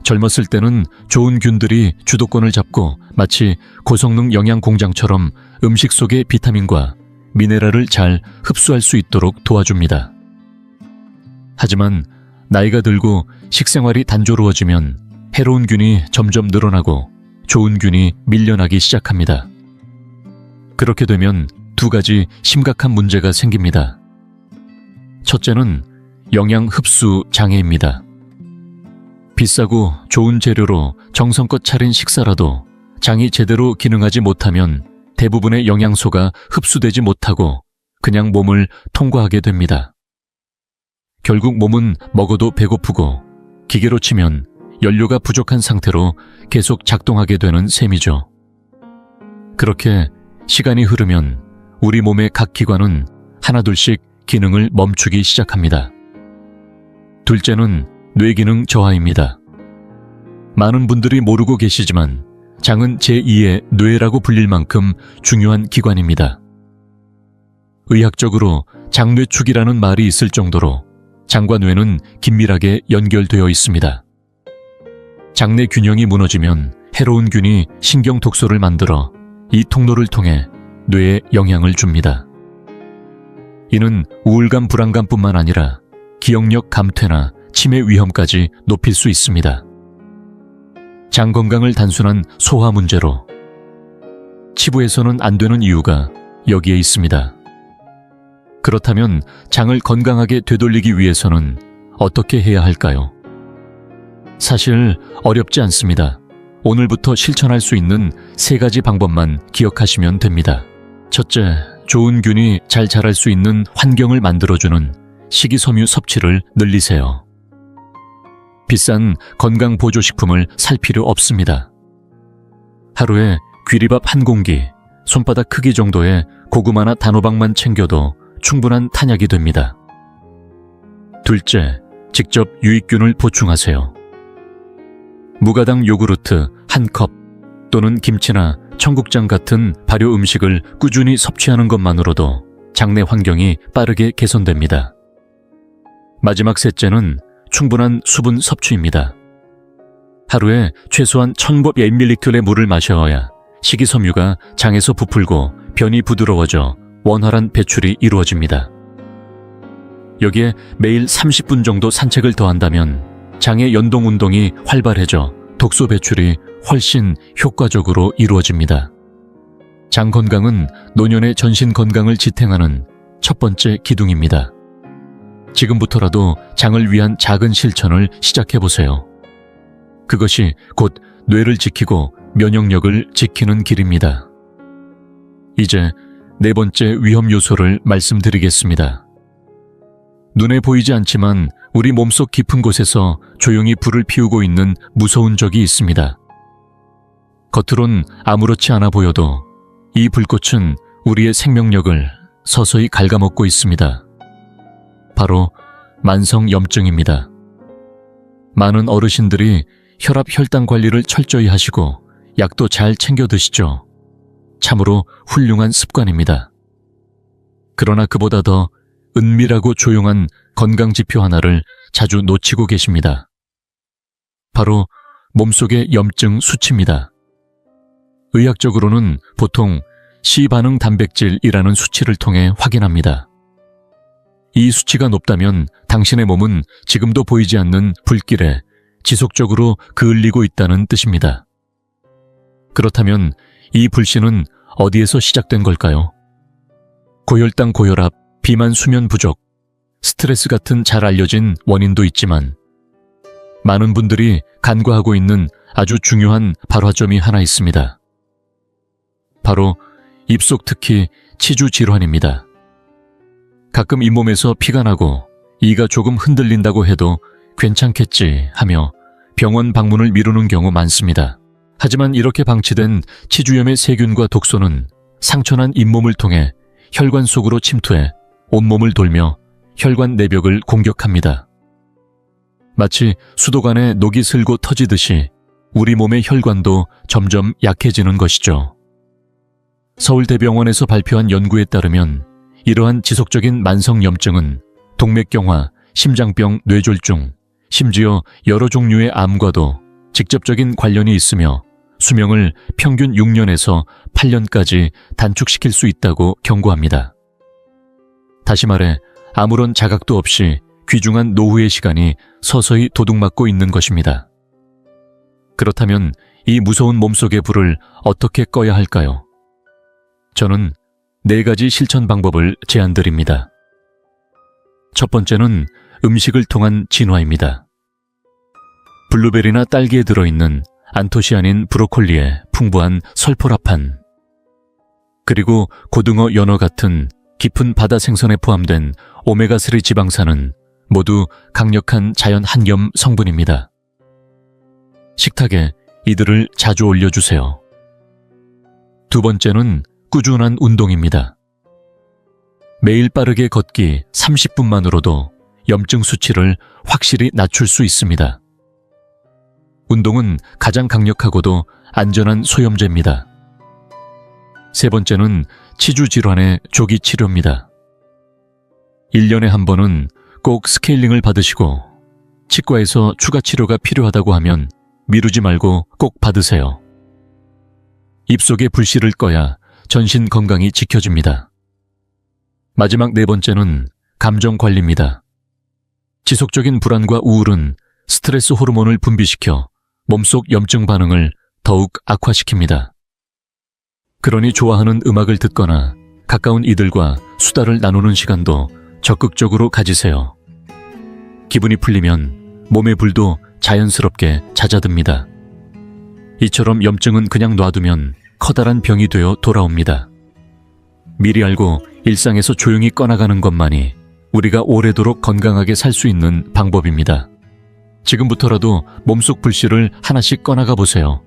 젊었을 때는 좋은 균들이 주도권을 잡고 마치 고성능 영양 공장처럼 음식 속의 비타민과 미네랄을 잘 흡수할 수 있도록 도와줍니다. 하지만 나이가 들고 식생활이 단조로워지면 해로운 균이 점점 늘어나고 좋은 균이 밀려나기 시작합니다. 그렇게 되면 2가지 심각한 문제가 생깁니다. 첫째는 영양 흡수 장애입니다. 비싸고 좋은 재료로 정성껏 차린 식사라도 장이 제대로 기능하지 못하면 대부분의 영양소가 흡수되지 못하고 그냥 몸을 통과하게 됩니다. 결국 몸은 먹어도 배고프고 기계로 치면 연료가 부족한 상태로 계속 작동하게 되는 셈이죠. 그렇게 시간이 흐르면 우리 몸의 각 기관은 하나둘씩 기능을 멈추기 시작합니다. 둘째는 뇌기능 저하입니다. 많은 분들이 모르고 계시지만 장은 제2의 뇌라고 불릴 만큼 중요한 기관입니다. 의학적으로 장뇌축이라는 말이 있을 정도로 장과 뇌는 긴밀하게 연결되어 있습니다. 장내 균형이 무너지면 해로운 균이 신경 독소를 만들어 이 통로를 통해 뇌에 영향을 줍니다. 이는 우울감, 불안감뿐만 아니라 기억력 감퇴나 치매 위험까지 높일 수 있습니다. 장 건강을 단순한 소화 문제로 치부해서는 안 되는 이유가 여기에 있습니다. 그렇다면 장을 건강하게 되돌리기 위해서는 어떻게 해야 할까요? 사실 어렵지 않습니다. 오늘부터 실천할 수 있는 3가지 방법만 기억하시면 됩니다. 첫째, 좋은 균이 잘 자랄 수 있는 환경을 만들어주는 식이섬유 섭취를 늘리세요. 비싼 건강보조식품을 살 필요 없습니다. 하루에 귀리밥 한 공기, 손바닥 크기 정도의 고구마나 단호박만 챙겨도 충분한 탄약이 됩니다. 둘째, 직접 유익균을 보충하세요. 무가당 요구르트 1컵 또는 김치나 청국장 같은 발효 음식을 꾸준히 섭취하는 것만으로도 장내 환경이 빠르게 개선됩니다. 마지막 셋째는 충분한 수분 섭취입니다. 하루에 최소한 1500ml의 물을 마셔야 식이섬유가 장에서 부풀고 변이 부드러워져 원활한 배출이 이루어집니다. 여기에 매일 30분 정도 산책을 더한다면 장의 연동 운동이 활발해져 독소 배출이 훨씬 효과적으로 이루어집니다. 장 건강은 노년의 전신 건강을 지탱하는 첫 번째 기둥입니다. 지금부터라도 장을 위한 작은 실천을 시작해보세요. 그것이 곧 뇌를 지키고 면역력을 지키는 길입니다. 이제 4번째 위험 요소를 말씀드리겠습니다. 눈에 보이지 않지만 우리 몸속 깊은 곳에서 조용히 불을 피우고 있는 무서운 적이 있습니다. 겉으론 아무렇지 않아 보여도 이 불꽃은 우리의 생명력을 서서히 갉아먹고 있습니다. 바로 만성염증입니다. 많은 어르신들이 혈압, 혈당 관리를 철저히 하시고 약도 잘 챙겨 드시죠. 참으로 훌륭한 습관입니다. 그러나 그보다 더 은밀하고 조용한 건강지표 하나를 자주 놓치고 계십니다. 바로 몸속의 염증 수치입니다. 의학적으로는 보통 C반응 단백질이라는 수치를 통해 확인합니다. 이 수치가 높다면 당신의 몸은 지금도 보이지 않는 불길에 지속적으로 그을리고 있다는 뜻입니다. 그렇다면 이 불씨는 어디에서 시작된 걸까요? 고혈당, 고혈압, 비만, 수면 부족, 스트레스 같은 잘 알려진 원인도 있지만 많은 분들이 간과하고 있는 아주 중요한 발화점이 하나 있습니다. 바로 입속, 특히 치주 질환입니다. 가끔 잇몸에서 피가 나고 이가 조금 흔들린다고 해도 괜찮겠지 하며 병원 방문을 미루는 경우 많습니다. 하지만 이렇게 방치된 치주염의 세균과 독소는 상처난 잇몸을 통해 혈관 속으로 침투해 온몸을 돌며 혈관 내벽을 공격합니다. 마치 수도관에 녹이 슬고 터지듯이 우리 몸의 혈관도 점점 약해지는 것이죠. 서울대병원에서 발표한 연구에 따르면 이러한 지속적인 만성염증은 동맥경화, 심장병, 뇌졸중, 심지어 여러 종류의 암과도 직접적인 관련이 있으며 수명을 평균 6년에서 8년까지 단축시킬 수 있다고 경고합니다. 다시 말해 아무런 자각도 없이 귀중한 노후의 시간이 서서히 도둑맞고 있는 것입니다. 그렇다면 이 무서운 몸속의 불을 어떻게 꺼야 할까요? 저는 4가지 실천 방법을 제안드립니다. 첫 번째는 음식을 통한 진화입니다. 블루베리나 딸기에 들어있는 안토시아닌, 브로콜리에 풍부한 설포라판, 그리고 고등어, 연어 같은 깊은 바다 생선에 포함된 오메가3 지방산은 모두 강력한 자연 한염 성분입니다. 식탁에 이들을 자주 올려주세요. 두 번째는 꾸준한 운동입니다. 매일 빠르게 걷기 30분만으로도 염증 수치를 확실히 낮출 수 있습니다. 운동은 가장 강력하고도 안전한 소염제입니다. 세 번째는 치주 질환의 조기 치료입니다. 1년에 한 번은 꼭 스케일링을 받으시고 치과에서 추가 치료가 필요하다고 하면 미루지 말고 꼭 받으세요. 입속에 불씨를 꺼야 전신 건강이 지켜집니다. 마지막 네 번째는 감정 관리입니다. 지속적인 불안과 우울은 스트레스 호르몬을 분비시켜 몸속 염증 반응을 더욱 악화시킵니다. 그러니 좋아하는 음악을 듣거나 가까운 이들과 수다를 나누는 시간도 적극적으로 가지세요. 기분이 풀리면 몸의 불도 자연스럽게 잦아듭니다. 이처럼 염증은 그냥 놔두면 커다란 병이 되어 돌아옵니다. 미리 알고 일상에서 조용히 꺼나가는 것만이 우리가 오래도록 건강하게 살 수 있는 방법입니다. 지금부터라도 몸속 불씨를 하나씩 꺼나가 보세요.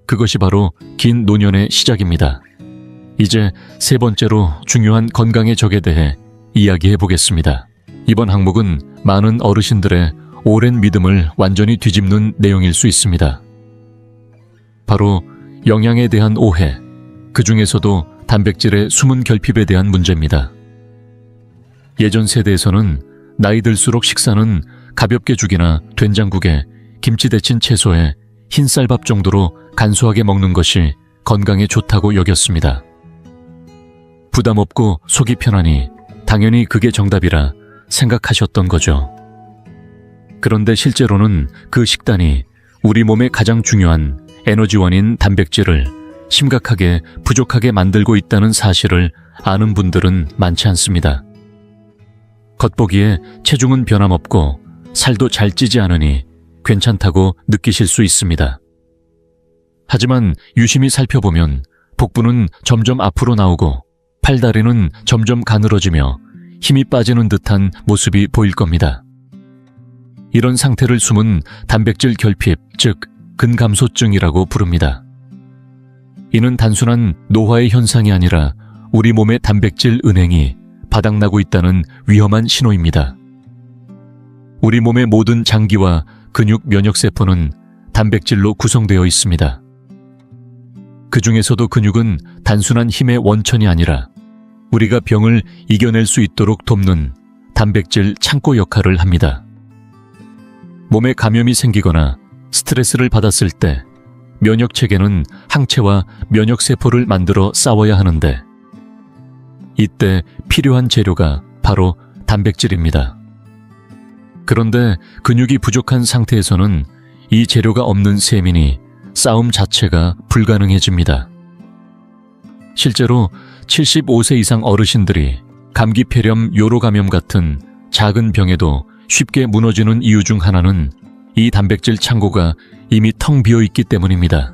그것이 바로 긴 노년의 시작입니다. 이제 세 번째로 중요한 건강의 적에 대해 이야기해 보겠습니다. 이번 항목은 많은 어르신들의 오랜 믿음을 완전히 뒤집는 내용일 수 있습니다. 바로 영양에 대한 오해, 그 중에서도 단백질의 숨은 결핍에 대한 문제입니다. 예전 세대에서는 나이 들수록 식사는 가볍게 죽이나 된장국에 김치 데친 채소에 흰쌀밥 정도로 간소하게 먹는 것이 건강에 좋다고 여겼습니다. 부담 없고 속이 편하니 당연히 그게 정답이라 생각하셨던 거죠. 그런데 실제로는 그 식단이 우리 몸의 가장 중요한 에너지원인 단백질을 심각하게 부족하게 만들고 있다는 사실을 아는 분들은 많지 않습니다. 겉보기에 체중은 변함없고 살도 잘 찌지 않으니 괜찮다고 느끼실 수 있습니다. 하지만 유심히 살펴보면 복부는 점점 앞으로 나오고 팔다리는 점점 가늘어지며 힘이 빠지는 듯한 모습이 보일 겁니다. 이런 상태를 숨은 단백질 결핍, 즉 근감소증이라고 부릅니다. 이는 단순한 노화의 현상이 아니라 우리 몸의 단백질 은행이 바닥나고 있다는 위험한 신호입니다. 우리 몸의 모든 장기와 근육 면역세포는 단백질로 구성되어 있습니다. 그 중에서도 근육은 단순한 힘의 원천이 아니라 우리가 병을 이겨낼 수 있도록 돕는 단백질 창고 역할을 합니다. 몸에 감염이 생기거나 스트레스를 받았을 때 면역체계는 항체와 면역세포를 만들어 싸워야 하는데 이때 필요한 재료가 바로 단백질입니다. 그런데 근육이 부족한 상태에서는 이 재료가 없는 셈이니 싸움 자체가 불가능해집니다. 실제로 75세 이상 어르신들이 감기 폐렴, 요로 감염 같은 작은 병에도 쉽게 무너지는 이유 중 하나는 이 단백질 창고가 이미 텅 비어 있기 때문입니다.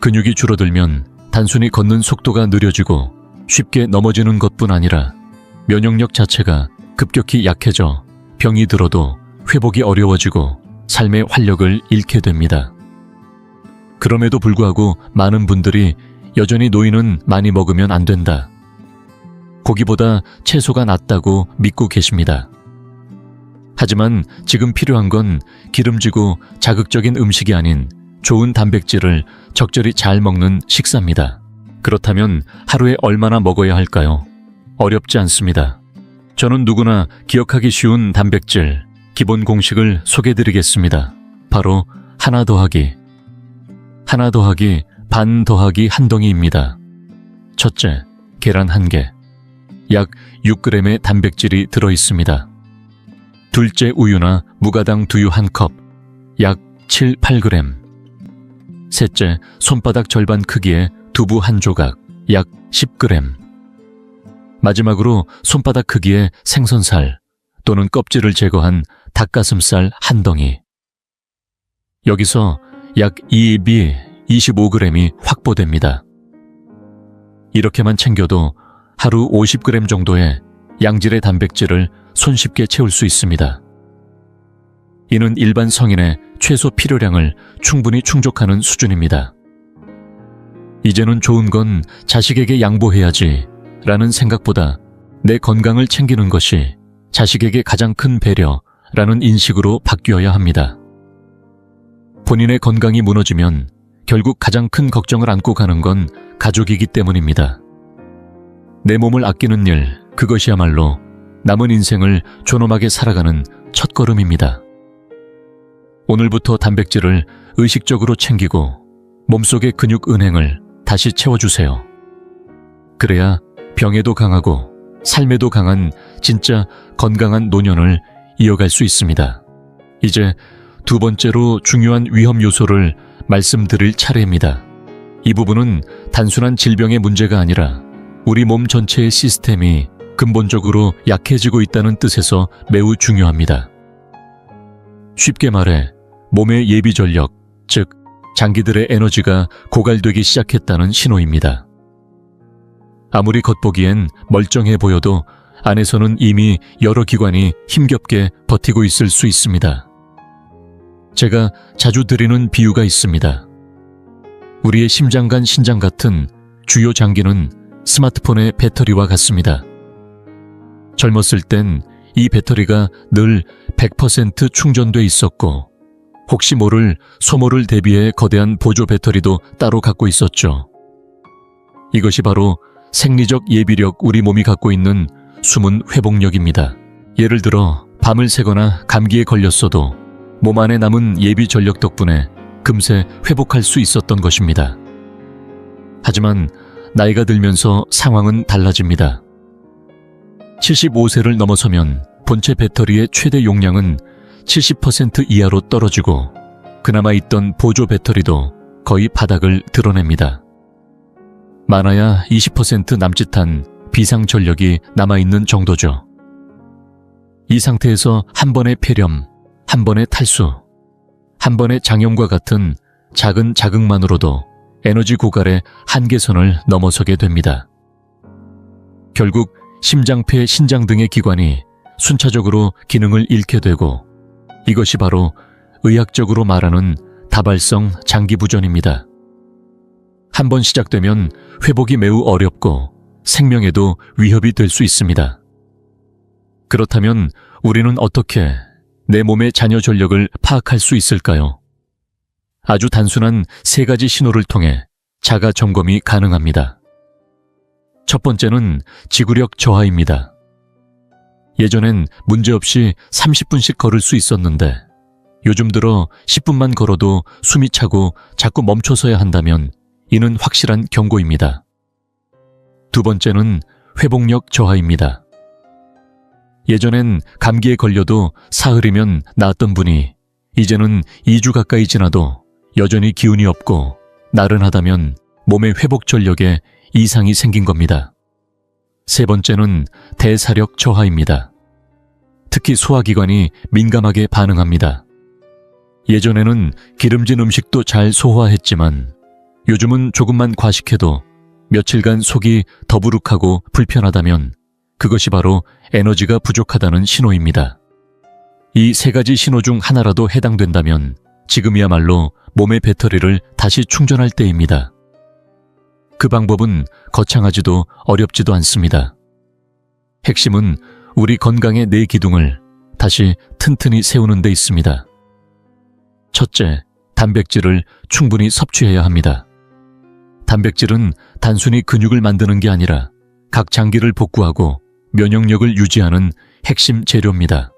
근육이 줄어들면 단순히 걷는 속도가 느려지고 쉽게 넘어지는 것뿐 아니라 면역력 자체가 급격히 약해져 병이 들어도 회복이 어려워지고 삶의 활력을 잃게 됩니다. 그럼에도 불구하고 많은 분들이 여전히 노인은 많이 먹으면 안 된다, 고기보다 채소가 낫다고 믿고 계십니다. 하지만 지금 필요한 건 기름지고 자극적인 음식이 아닌 좋은 단백질을 적절히 잘 먹는 식사입니다. 그렇다면 하루에 얼마나 먹어야 할까요? 어렵지 않습니다. 저는 누구나 기억하기 쉬운 단백질 기본 공식을 소개해드리겠습니다. 바로 하나 더하기 반 더하기 한 덩이입니다. 첫째, 계란 1개, 약 6g의 단백질이 들어있습니다. 둘째, 우유나 무가당 두유 1컵, 약 7, 8g. 셋째, 손바닥 절반 크기의 두부 1조각, 약 10g. 마지막으로 손바닥 크기의 생선살 또는 껍질을 제거한 닭가슴살 1덩이. 여기서 약 2입이 25g이 확보됩니다. 이렇게만 챙겨도 하루 50g 정도의 양질의 단백질을 손쉽게 채울 수 있습니다. 이는 일반 성인의 최소 필요량을 충분히 충족하는 수준입니다. 이제는 좋은 건 자식에게 양보해야지 라는 생각보다 내 건강을 챙기는 것이 자식에게 가장 큰 배려라는 인식으로 바뀌어야 합니다. 본인의 건강이 무너지면 결국 가장 큰 걱정을 안고 가는 건 가족이기 때문입니다. 내 몸을 아끼는 일, 그것이야말로 남은 인생을 존엄하게 살아가는 첫걸음입니다. 오늘부터 단백질을 의식적으로 챙기고 몸속의 근육 은행을 다시 채워주세요. 그래야 병에도 강하고 삶에도 강한 진짜 건강한 노년을 이어갈 수 있습니다. 이제 두 번째로 중요한 위험 요소를 말씀드릴 차례입니다. 이 부분은 단순한 질병의 문제가 아니라 우리 몸 전체의 시스템이 근본적으로 약해지고 있다는 뜻에서 매우 중요합니다. 쉽게 말해 몸의 예비 전력, 즉 장기들의 에너지가 고갈되기 시작했다는 신호입니다. 아무리 겉보기엔 멀쩡해 보여도 안에서는 이미 여러 기관이 힘겹게 버티고 있을 수 있습니다. 제가 자주 드리는 비유가 있습니다. 우리의 심장과 신장 같은 주요 장기는 스마트폰의 배터리와 같습니다. 젊었을 땐 이 배터리가 늘 100% 충전돼 있었고 혹시 모를 소모를 대비해 거대한 보조 배터리도 따로 갖고 있었죠. 이것이 바로 생리적 예비력 우리 몸이 갖고 있는 숨은 회복력입니다. 예를 들어 밤을 새거나 감기에 걸렸어도 몸 안에 남은 예비 전력 덕분에 금세 회복할 수 있었던 것입니다. 하지만 나이가 들면서 상황은 달라집니다. 75세를 넘어서면 본체 배터리의 최대 용량은 70% 이하로 떨어지고 그나마 있던 보조 배터리도 거의 바닥을 드러냅니다. 많아야 20% 남짓한 비상 전력이 남아있는 정도죠. 이 상태에서 한 번의 폐렴, 한 번의 탈수, 한 번의 장염과 같은 작은 자극만으로도 에너지 고갈의 한계선을 넘어서게 됩니다. 결국 심장폐, 신장 등의 기관이 순차적으로 기능을 잃게 되고 이것이 바로 의학적으로 말하는 다발성 장기부전입니다. 한 번 시작되면 회복이 매우 어렵고 생명에도 위협이 될 수 있습니다. 그렇다면 우리는 어떻게 내 몸의 잔여 전력을 파악할 수 있을까요? 아주 단순한 세 가지 신호를 통해 자가 점검이 가능합니다. 첫 번째는 지구력 저하입니다. 예전엔 문제없이 30분씩 걸을 수 있었는데 요즘 들어 10분만 걸어도 숨이 차고 자꾸 멈춰서야 한다면 이는 확실한 경고입니다. 두 번째는 회복력 저하입니다. 예전엔 감기에 걸려도 사흘이면 나았던 분이 이제는 2주 가까이 지나도 여전히 기운이 없고 나른하다면 몸의 회복 전력에 이상이 생긴 겁니다. 세 번째는 대사력 저하입니다. 특히 소화기관이 민감하게 반응합니다. 예전에는 기름진 음식도 잘 소화했지만 요즘은 조금만 과식해도 며칠간 속이 더부룩하고 불편하다면 그것이 바로 에너지가 부족하다는 신호입니다. 이 세 가지 신호 중 하나라도 해당된다면 지금이야말로 몸의 배터리를 다시 충전할 때입니다. 그 방법은 거창하지도 어렵지도 않습니다. 핵심은 우리 건강의 네 기둥을 다시 튼튼히 세우는 데 있습니다. 첫째, 단백질을 충분히 섭취해야 합니다. 단백질은 단순히 근육을 만드는 게 아니라 각 장기를 복구하고 면역력을 유지하는 핵심 재료입니다.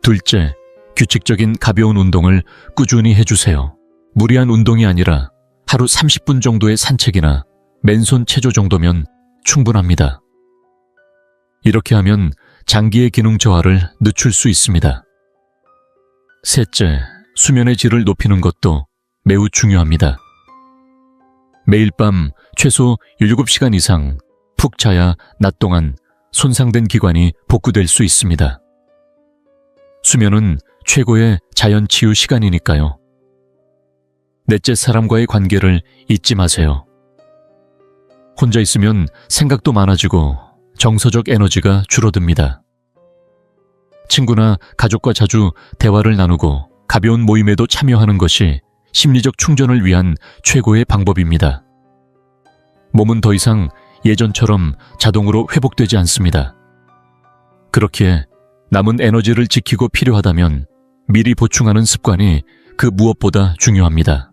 둘째, 규칙적인 가벼운 운동을 꾸준히 해주세요. 무리한 운동이 아니라 하루 30분 정도의 산책이나 맨손 체조 정도면 충분합니다. 이렇게 하면 장기의 기능 저하를 늦출 수 있습니다. 셋째, 수면의 질을 높이는 것도 매우 중요합니다. 매일 밤 최소 7시간 이상 푹 자야 낮 동안 손상된 기관이 복구될 수 있습니다. 수면은 최고의 자연치유 시간이니까요. 넷째, 사람과의 관계를 잊지 마세요. 혼자 있으면 생각도 많아지고 정서적 에너지가 줄어듭니다. 친구나 가족과 자주 대화를 나누고 가벼운 모임에도 참여하는 것이 심리적 충전을 위한 최고의 방법입니다. 몸은 더 이상 예전처럼 자동으로 회복되지 않습니다. 그렇기에 남은 에너지를 지키고 필요하다면 미리 보충하는 습관이 그 무엇보다 중요합니다.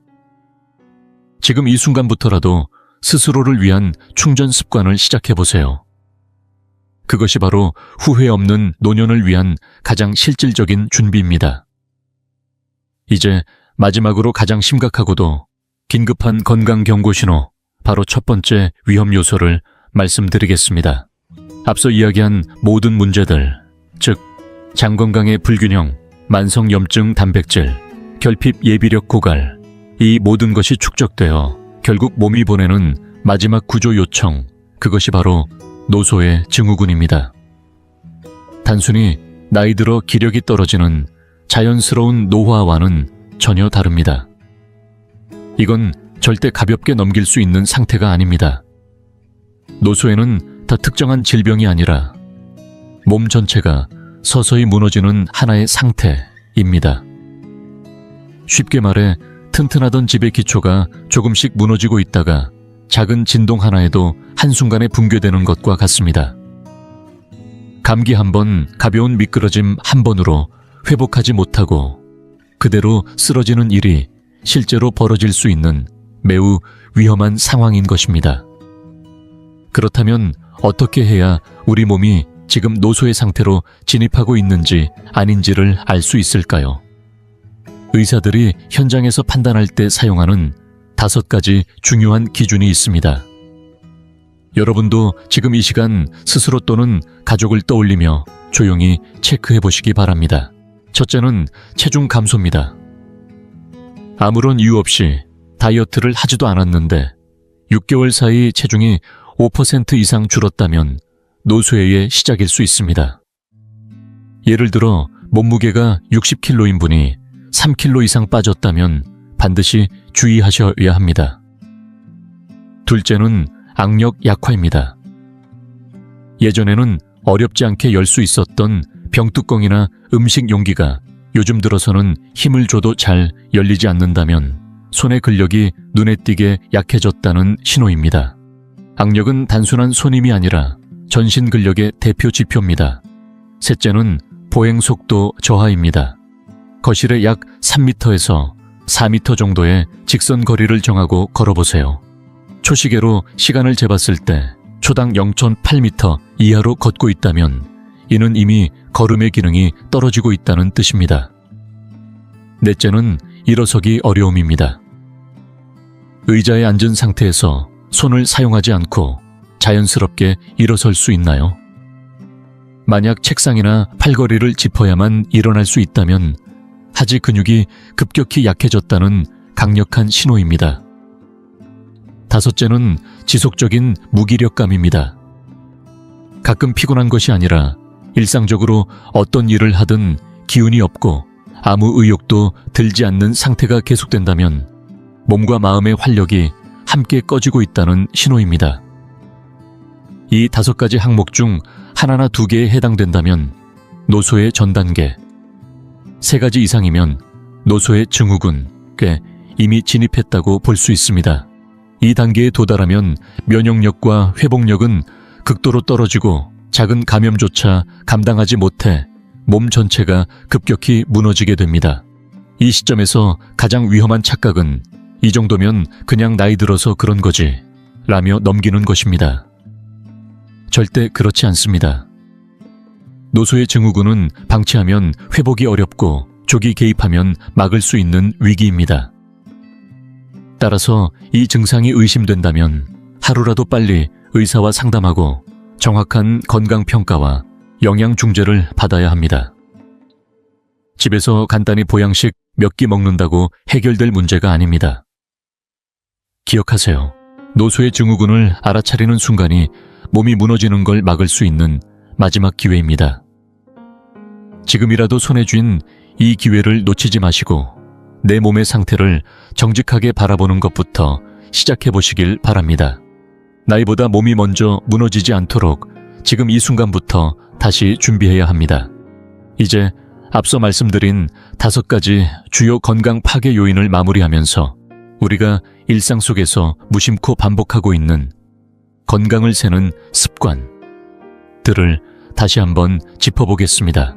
지금 이 순간부터라도 스스로를 위한 충전 습관을 시작해보세요. 그것이 바로 후회 없는 노년을 위한 가장 실질적인 준비입니다. 이제 마지막으로 가장 심각하고도 긴급한 건강 경고 신호, 바로 첫 번째 위험 요소를 말씀드리겠습니다. 앞서 이야기한 모든 문제들, 즉 장 건강의 불균형, 만성 염증 단백질, 결핍 예비력 고갈, 이 모든 것이 축적되어 결국 몸이 보내는 마지막 구조 요청, 그것이 바로 노소의 증후군입니다. 단순히 나이 들어 기력이 떨어지는 자연스러운 노화와는 전혀 다릅니다. 이건 절대 가볍게 넘길 수 있는 상태가 아닙니다. 노소에는 다 특정한 질병이 아니라 몸 전체가 서서히 무너지는 하나의 상태입니다. 쉽게 말해 튼튼하던 집의 기초가 조금씩 무너지고 있다가 작은 진동 하나에도 한순간에 붕괴되는 것과 같습니다. 감기 한 번, 가벼운 미끄러짐 한 번으로 회복하지 못하고 그대로 쓰러지는 일이 실제로 벌어질 수 있는 매우 위험한 상황인 것입니다. 그렇다면 어떻게 해야 우리 몸이 지금 노소의 상태로 진입하고 있는지 아닌지를 알 수 있을까요? 의사들이 현장에서 판단할 때 사용하는 5가지 중요한 기준이 있습니다. 여러분도 지금 이 시간 스스로 또는 가족을 떠올리며 조용히 체크해 보시기 바랍니다. 첫째는 체중 감소입니다. 아무런 이유 없이 다이어트를 하지도 않았는데 6개월 사이 체중이 5% 이상 줄었다면 노쇠의 시작일 수 있습니다. 예를 들어 몸무게가 60kg인 분이 3kg 이상 빠졌다면 반드시 주의하셔야 합니다. 둘째는 악력 약화입니다. 예전에는 어렵지 않게 열 수 있었던 병뚜껑이나 음식 용기가 요즘 들어서는 힘을 줘도 잘 열리지 않는다면 손의 근력이 눈에 띄게 약해졌다는 신호입니다. 악력은 단순한 손힘이 아니라 전신 근력의 대표 지표입니다. 셋째는 보행 속도 저하입니다. 거실에 약 3m에서 4m 정도의 직선 거리를 정하고 걸어보세요. 초시계로 시간을 재봤을 때 초당 0.8m 이하로 걷고 있다면 이는 이미 걸음의 기능이 떨어지고 있다는 뜻입니다. 넷째는 일어서기 어려움입니다. 의자에 앉은 상태에서 손을 사용하지 않고 자연스럽게 일어설 수 있나요? 만약 책상이나 팔걸이를 짚어야만 일어날 수 있다면 하지 근육이 급격히 약해졌다는 강력한 신호입니다. 다섯째는 지속적인 무기력감입니다. 가끔 피곤한 것이 아니라 일상적으로 어떤 일을 하든 기운이 없고 아무 의욕도 들지 않는 상태가 계속된다면 몸과 마음의 활력이 함께 꺼지고 있다는 신호입니다. 이 5가지 항목 중 하나나 2개에 해당된다면 노소의 전 단계, 3가지 이상이면 노소의 증후군에 이미 진입했다고 볼 수 있습니다. 이 단계에 도달하면 면역력과 회복력은 극도로 떨어지고 작은 감염조차 감당하지 못해 몸 전체가 급격히 무너지게 됩니다. 이 시점에서 가장 위험한 착각은 이 정도면 그냥 나이 들어서 그런 거지 라며 넘기는 것입니다. 절대 그렇지 않습니다. 노소의 증후군은 방치하면 회복이 어렵고 조기 개입하면 막을 수 있는 위기입니다. 따라서 이 증상이 의심된다면 하루라도 빨리 의사와 상담하고 정확한 건강평가와 영양중재를 받아야 합니다. 집에서 간단히 보양식 몇 끼 먹는다고 해결될 문제가 아닙니다. 기억하세요. 노소의 증후군을 알아차리는 순간이 몸이 무너지는 걸 막을 수 있는 마지막 기회입니다. 지금이라도 손에 쥔 이 기회를 놓치지 마시고 내 몸의 상태를 정직하게 바라보는 것부터 시작해 보시길 바랍니다. 나이보다 몸이 먼저 무너지지 않도록 지금 이 순간부터 다시 준비해야 합니다. 이제 앞서 말씀드린 5가지 주요 건강 파괴 요인을 마무리하면서 우리가 일상 속에서 무심코 반복하고 있는 건강을 세는 습관들을 다시 한번 짚어보겠습니다.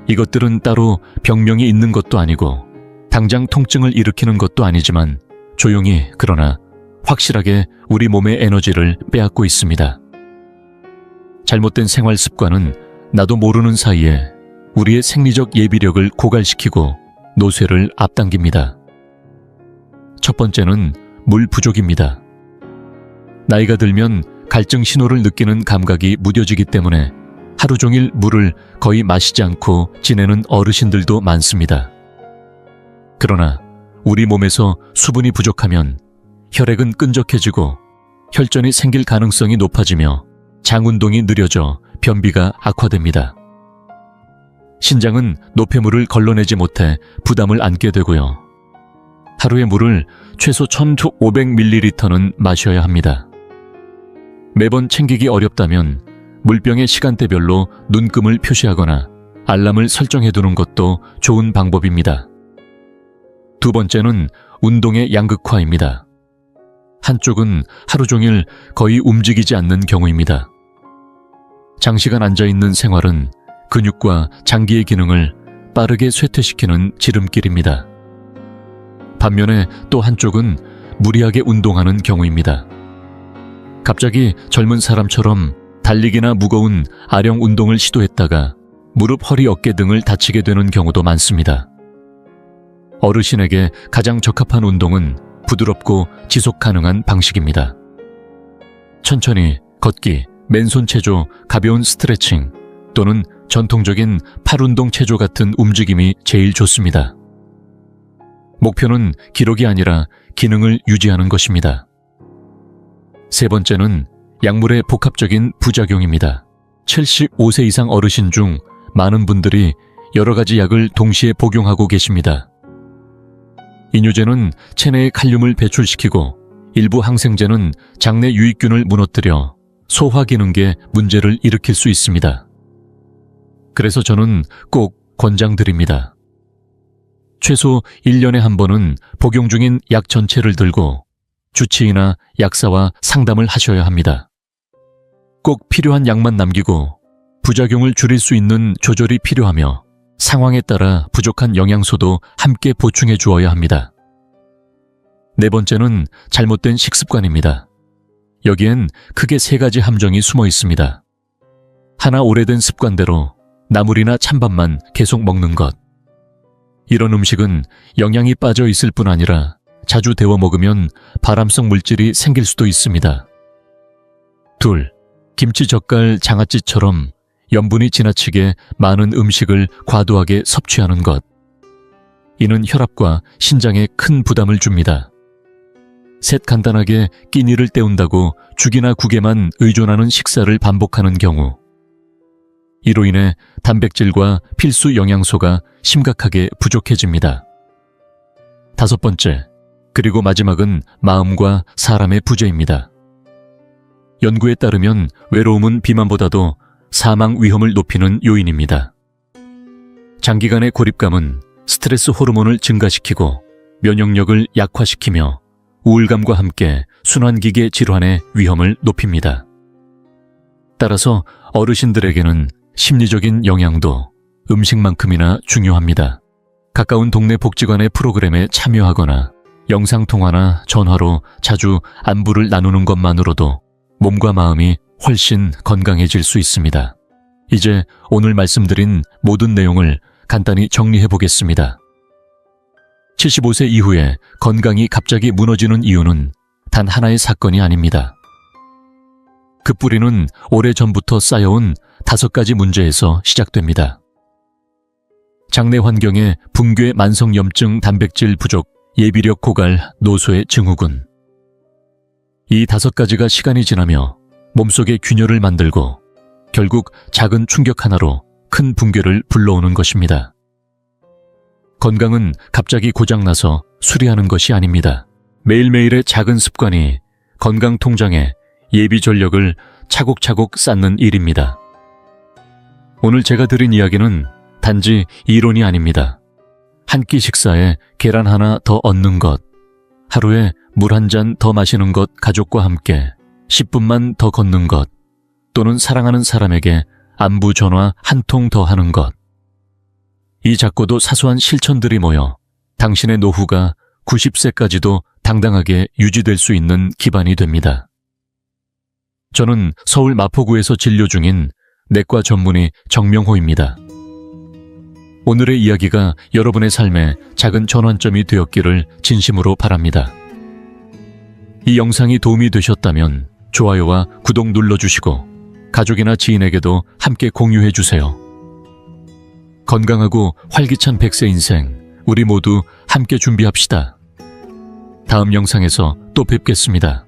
이것들은 따로 병명이 있는 것도 아니고 당장 통증을 일으키는 것도 아니지만 조용히 그러나 확실하게 우리 몸의 에너지를 빼앗고 있습니다. 잘못된 생활 습관은 나도 모르는 사이에 우리의 생리적 예비력을 고갈시키고 노쇠를 앞당깁니다. 첫 번째는 물 부족입니다. 나이가 들면 갈증 신호를 느끼는 감각이 무뎌지기 때문에 하루 종일 물을 거의 마시지 않고 지내는 어르신들도 많습니다. 그러나 우리 몸에서 수분이 부족하면 혈액은 끈적해지고 혈전이 생길 가능성이 높아지며 장 운동이 느려져 변비가 악화됩니다. 신장은 노폐물을 걸러내지 못해 부담을 안게 되고요. 하루에 물을 최소 1500ml는 마셔야 합니다. 매번 챙기기 어렵다면 물병의 시간대별로 눈금을 표시하거나 알람을 설정해두는 것도 좋은 방법입니다. 두 번째는 운동의 양극화입니다. 한쪽은 하루 종일 거의 움직이지 않는 경우입니다. 장시간 앉아있는 생활은 근육과 장기의 기능을 빠르게 쇠퇴시키는 지름길입니다. 반면에 또 한쪽은 무리하게 운동하는 경우입니다. 갑자기 젊은 사람처럼 달리기나 무거운 아령 운동을 시도했다가 무릎, 허리, 어깨 등을 다치게 되는 경우도 많습니다. 어르신에게 가장 적합한 운동은 부드럽고 지속 가능한 방식입니다. 천천히 걷기, 맨손 체조, 가벼운 스트레칭 또는 전통적인 팔운동 체조 같은 움직임이 제일 좋습니다. 목표는 기록이 아니라 기능을 유지하는 것입니다. 세 번째는 약물의 복합적인 부작용입니다. 75세 이상 어르신 중 많은 분들이 여러 가지 약을 동시에 복용하고 계십니다. 이뇨제는 체내에 칼륨을 배출시키고 일부 항생제는 장내 유익균을 무너뜨려 소화 기능에 문제를 일으킬 수 있습니다. 그래서 저는 꼭 권장드립니다. 최소 1년에 한 번은 복용 중인 약 전체를 들고 주치의나 약사와 상담을 하셔야 합니다. 꼭 필요한 약만 남기고 부작용을 줄일 수 있는 조절이 필요하며 상황에 따라 부족한 영양소도 함께 보충해 주어야 합니다. 네 번째는 잘못된 식습관입니다. 여기엔 크게 3가지 함정이 숨어 있습니다. 하나, 오래된 습관대로 나물이나 찬밥만 계속 먹는 것. 이런 음식은 영양이 빠져 있을 뿐 아니라 자주 데워 먹으면 발암성 물질이 생길 수도 있습니다. 둘, 김치, 젓갈, 장아찌처럼 염분이 지나치게 많은 음식을 과도하게 섭취하는 것. 이는 혈압과 신장에 큰 부담을 줍니다. 셋, 간단하게 끼니를 때운다고 죽이나 국에만 의존하는 식사를 반복하는 경우. 이로 인해 단백질과 필수 영양소가 심각하게 부족해집니다. 다섯 번째, 그리고 마지막은 마음과 사람의 부재입니다. 연구에 따르면 외로움은 비만보다도 사망 위험을 높이는 요인입니다. 장기간의 고립감은 스트레스 호르몬을 증가시키고 면역력을 약화시키며 우울감과 함께 순환기계 질환의 위험을 높입니다. 따라서 어르신들에게는 심리적인 영향도 음식만큼이나 중요합니다. 가까운 동네 복지관의 프로그램에 참여하거나 영상통화나 전화로 자주 안부를 나누는 것만으로도 몸과 마음이 훨씬 건강해질 수 있습니다. 이제 오늘 말씀드린 모든 내용을 간단히 정리해 보겠습니다. 75세 이후에 건강이 갑자기 무너지는 이유는 단 하나의 사건이 아닙니다. 그 뿌리는 오래전부터 쌓여온 5가지 문제에서 시작됩니다. 장내 환경의 붕괴, 만성염증, 단백질 부족, 예비력 고갈, 노쇠 증후군. 이 5가지가 시간이 지나며 몸속에 균열을 만들고 결국 작은 충격 하나로 큰 붕괴를 불러오는 것입니다. 건강은 갑자기 고장나서 수리하는 것이 아닙니다. 매일매일의 작은 습관이 건강 통장에 예비 전력을 차곡차곡 쌓는 일입니다. 오늘 제가 드린 이야기는 단지 이론이 아닙니다. 한 끼 식사에 계란 하나 더 얻는 것, 하루에 물 한 잔 더 마시는 것, 가족과 함께 10분만 더 걷는 것, 또는 사랑하는 사람에게 안부 전화 한 통 더 하는 것. 이 작고도 사소한 실천들이 모여 당신의 노후가 90세까지도 당당하게 유지될 수 있는 기반이 됩니다. 저는 서울 마포구에서 진료 중인 내과 전문의 정명호입니다. 오늘의 이야기가 여러분의 삶에 작은 전환점이 되었기를 진심으로 바랍니다. 이 영상이 도움이 되셨다면 좋아요와 구독 눌러주시고 가족이나 지인에게도 함께 공유해주세요. 건강하고 활기찬 100세 인생, 우리 모두 함께 준비합시다. 다음 영상에서 또 뵙겠습니다.